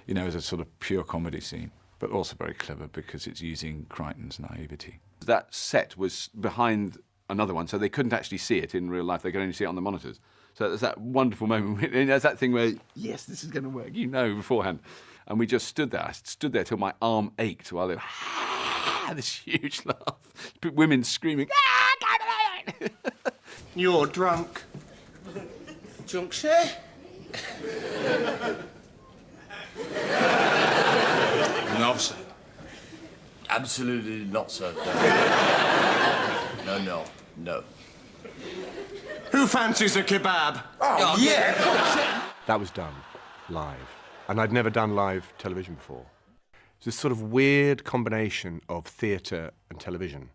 you know, as a sort of pure comedy scene, but also very clever because it's using Crichton's naivety. That set was behind another one, so they couldn't actually see it in real life. They could only see it on the monitors. So there's that wonderful moment. And there's that thing where, yes, this is going to work, you know, beforehand. And we just stood there. I stood there till my arm ached while they were, this huge laugh. Women screaming, You're drunk. Drunk, sir? No, sir. Absolutely not, sir. No. Who fancies a kebab? Oh, yeah. That was done live. And I'd never done live television before. It's this sort of weird combination of theatre and television.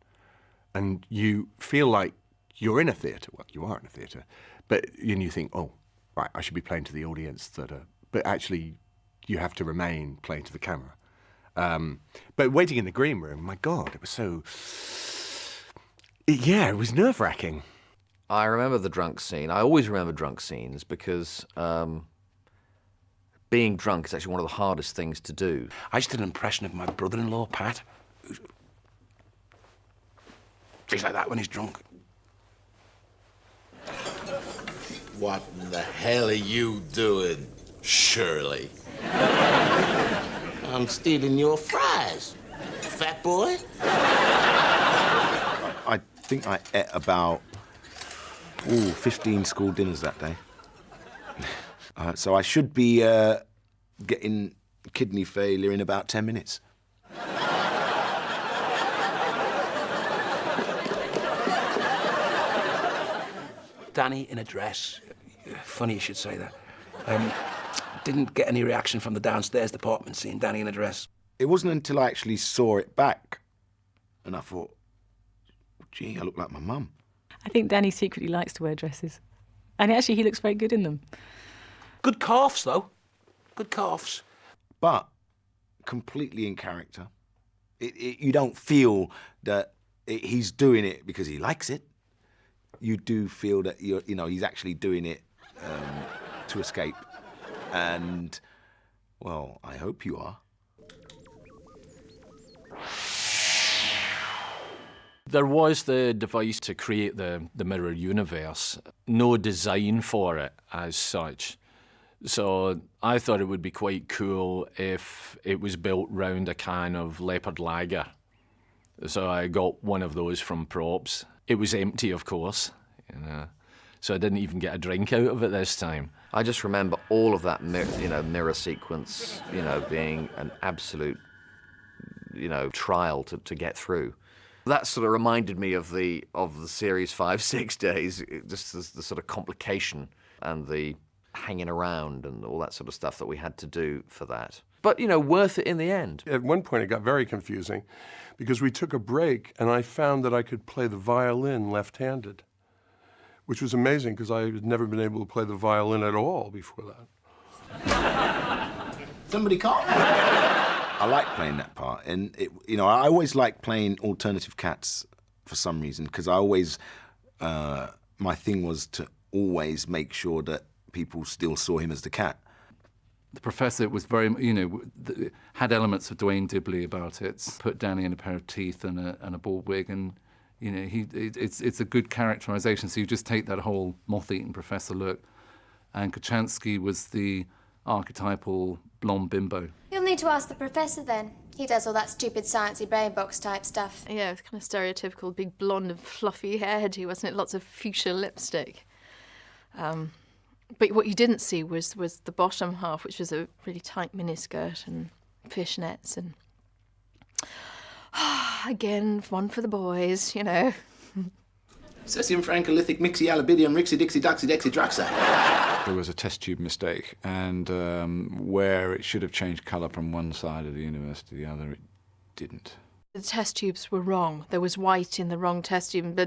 And you feel like you're in a theatre. Well, you are in a theatre. But you think, oh, right, I should be playing to the audience that are... But actually, you have to remain playing to the camera. But waiting in the green room, my God, it was so... Yeah, it was nerve-wracking. I remember the drunk scene. I always remember drunk scenes because being drunk is actually one of the hardest things to do. I just did an impression of my brother-in-law, Pat. He's like that when he's drunk. What in the hell are you doing, Shirley? I'm stealing your fries, fat boy. I think I ate about 15 school dinners that day. So I should be getting kidney failure in about 10 minutes. Danny in a dress. Funny you should say that. Didn't get any reaction from the downstairs department seeing Danny in a dress. It wasn't until I actually saw it back and I thought, gee, I look like my mum. I think Danny secretly likes to wear dresses. And actually, he looks very good in them. Good calves, though. Good calves. But completely in character. You don't feel that he's doing it because he likes it. You do feel that he's actually doing it to escape. And, well, I hope you are. There was the device to create the mirror universe, no design for it as such. So I thought it would be quite cool if it was built round a can of leopard lager. So I got one of those from props. It was empty, of course, so I didn't even get a drink out of it this time. I just remember all of that mirror sequence, being an absolute, trial to get through. That sort of reminded me of the Series 5-6 days, just as the sort of complication and the hanging around and all that sort of stuff that we had to do for that. But, worth it in the end. At one point, it got very confusing because we took a break and I found that I could play the violin left-handed, which was amazing because I had never been able to play the violin at all before that. Somebody call me. I like playing that part, and I always like playing alternative cats for some reason because I always, my thing was to always make sure that people still saw him as the cat. The Professor was very, had elements of Dwayne Dibley about it. Put Danny in a pair of teeth and a bald wig, and it's a good characterization. So you just take that whole moth-eaten Professor look, and Kochanski was the archetypal blonde bimbo. You'll need to ask the Professor then. He does all that stupid sciencey brain box type stuff. Yeah, it's kind of stereotypical, big blonde and fluffy hairdo, wasn't it? Lots of fuchsia lipstick. But what you didn't see was the bottom half, which was a really tight miniskirt and fishnets and again, one for the boys, you know. Cesium francolithic mixyalbidium rixy dixy doxy dexy droxa. There was a test tube mistake, and where it should have changed colour from one side of the universe to the other, it didn't. The test tubes were wrong. There was white in the wrong test tube,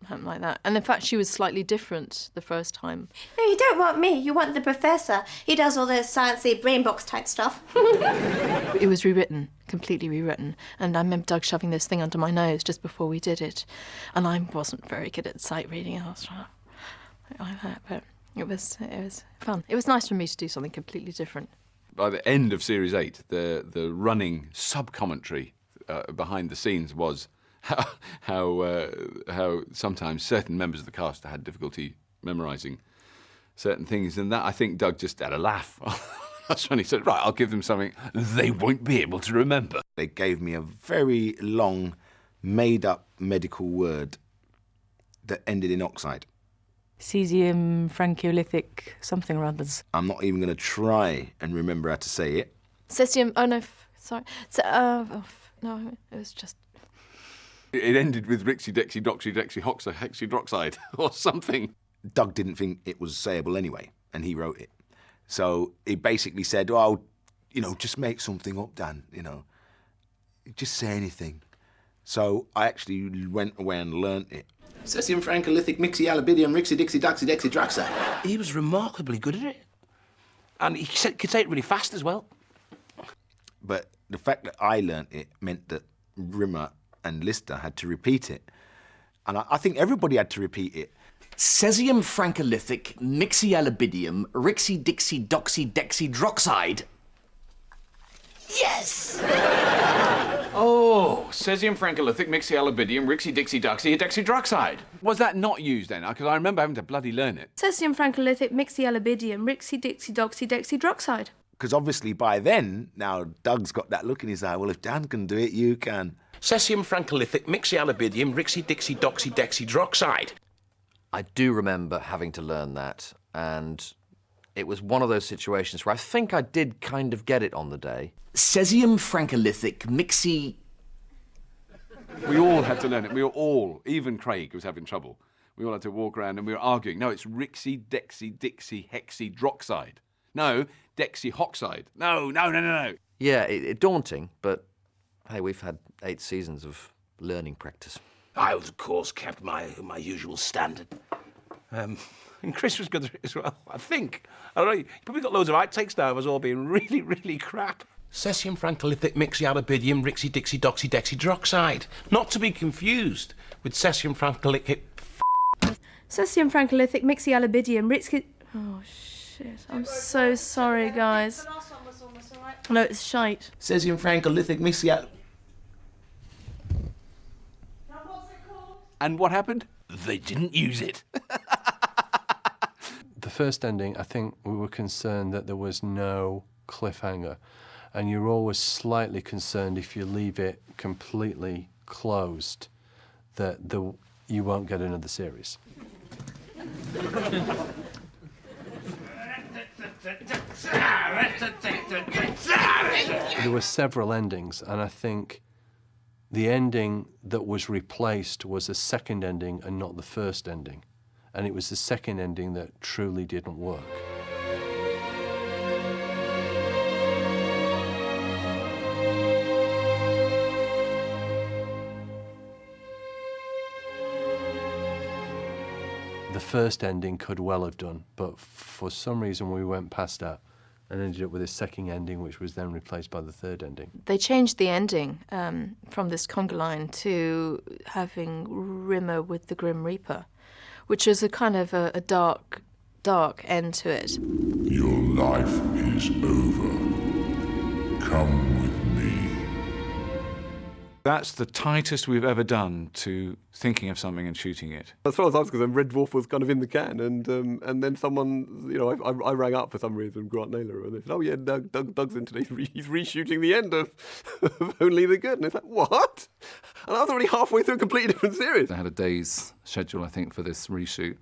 something like that. And in fact, she was slightly different the first time. No, you don't want me. You want the professor. He does all those sciencey brain box type stuff. It was rewritten, completely rewritten. And I remember Doug shoving this thing under my nose just before we did it. And I wasn't very good at sight reading. I was like that, but it was fun. It was nice for me to do something completely different. By the end of Series 8, the running sub-commentary behind the scenes was how sometimes certain members of the cast had difficulty memorising certain things, and that I think Doug just had a laugh. That's when he said, right, I'll give them something they won't be able to remember. They gave me a very long, made-up medical word that ended in oxide. Cesium francolithic something or others. I'm not even going to try and remember how to say it. Cesium, oh no, sorry. No, it was just... It ended with Rixie, Dexy, Doxy, Dexy, Hoxa, Hexydroxide or something. Doug didn't think it was sayable anyway, and he wrote it. So he basically said, oh, you know, just make something up, Dan, you know. Just say anything. So I actually went away and learnt it. Cesium francolithic mixyalbidium rixy dixy doxy dexy droxa. He was remarkably good at it. And he could say it really fast as well. But the fact that I learnt it meant that Rimmer and Lister had to repeat it. And I think everybody had to repeat it. Cesium francolithic mixyalbidium rixy dixy doxy dexy droxide. Yes! Oh, cesium francolithic mixyalbidium rixy dixy doxy dexydroxide. Was that not used then? Because I remember having to bloody learn it. Cesium francolithic mixyalbidium rixy dixy doxy dexydroxide. Because obviously by then, now Doug's got that look in his eye, well, if Dan can do it, you can. Cesium francolithic mixyalbidium rixy dixy doxy dexydroxide. I do remember having to learn that, and it was one of those situations where I think I did kind of get it on the day. Cesium francolithic mixy... We all had to learn it. We were all, even Craig was having trouble. We all had to walk around and we were arguing. No, it's Rixy, Dexy, Dixy, Hexydroxide. No, Dexyhoxide. No. Yeah, it daunting, but hey, we've had 8 seasons of learning practice. I, of course, kept my usual standard. And Chris was good as well, I think. I don't know, he probably got loads of outtakes now of us all being really, really crap. Cesium francolithic mixyalbidium rixy dixy doxy dexydroxide. Not to be confused with cesium francolithic... Cesium francolithic mixyalbidium rixy... Oh, shit. I'm so sorry, guys. The last one was almost all right. No, it's shite. Cesium francolithic mixyal... And what happened? They didn't use it. The first ending, I think we were concerned that there was no cliffhanger. And you're always slightly concerned if you leave it completely closed that you won't get another series. There were several endings, and I think the ending that was replaced was the second ending and not the first ending. And it was the second ending that truly didn't work. The first ending could well have done, but for some reason we went past that and ended up with a second ending, which was then replaced by the third ending. They changed the ending from this conga line to having Rimmer with the Grim Reaper, which is a kind of a dark end to it. Your life is over. Come with me. That's the tightest we've ever done to thinking of something and shooting it. As far as I was concerned, Red Dwarf was kind of in the can, and then someone, you know, I rang up for some reason, Grant Naylor, and they said, oh yeah, Doug's in today, he's reshooting the end of Only the Good, and it's like, what? And I was already halfway through a completely different series. They had a day's schedule, I think, for this reshoot,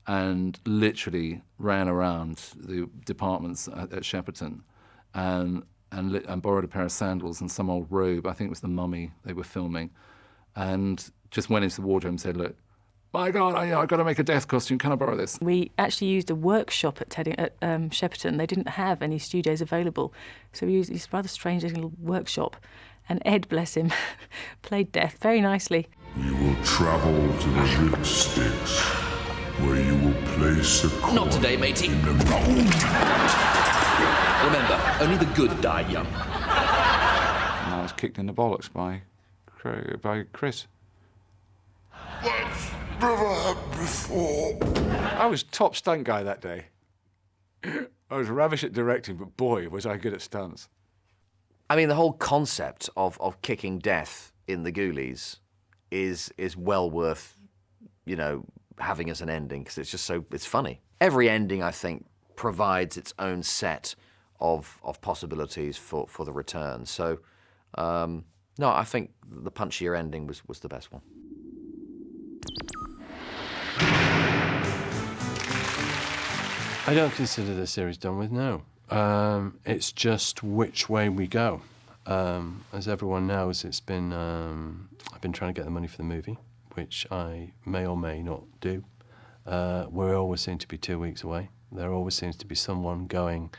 and literally ran around the departments at Shepperton and borrowed a pair of sandals and some old robe. I think it was The Mummy they were filming, and just went into the wardrobe and said, look, my God, I've got to make a death costume. Can I borrow this? We actually used a workshop at Shepperton. They didn't have any studios available, so we used this rather strange little workshop. And Ed, bless him, played Death very nicely. We will travel to the Ripsticks, where you will place a coin. Not today, matey. In the mold. Remember, only the good die young. And I was kicked in the bollocks by Chris. That's never happened before. I was top stunt guy that day. I was rubbish at directing, but boy, was I good at stunts. I mean, the whole concept of kicking death in the Ghoulies is well worth, having as an ending, because it's just it's funny. Every ending, I think, provides its own set of possibilities for the return. So, no, I think the punchier ending was the best one. I don't consider the series done with, no. It's just which way we go. As everyone knows, I've been trying to get the money for the movie, which I may or may not do. We always seem to be 2 weeks away. There always seems to be someone going,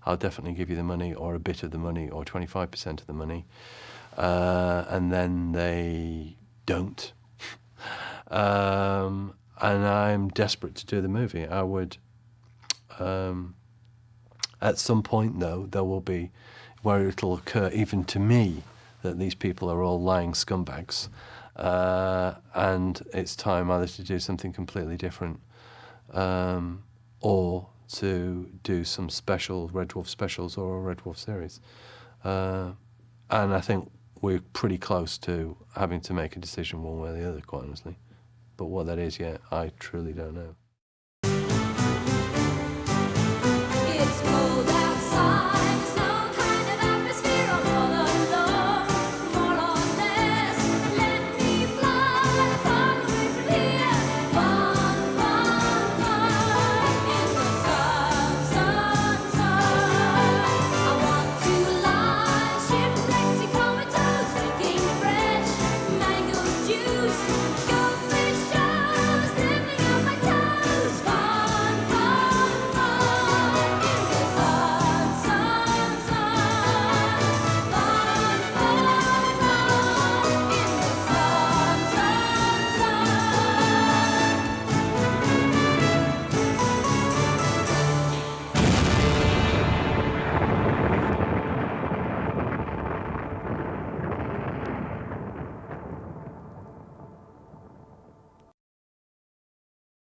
I'll definitely give you the money, or a bit of the money, or 25% of the money. And then they don't. And I'm desperate to do the movie. I would... At some point, though, there will be where it'll occur, even to me, that these people are all lying scumbags. And it's time either to do something completely different or to do some special Red Dwarf specials or a Red Dwarf series. And I think we're pretty close to having to make a decision one way or the other, quite honestly. But what that is yet, I truly don't know.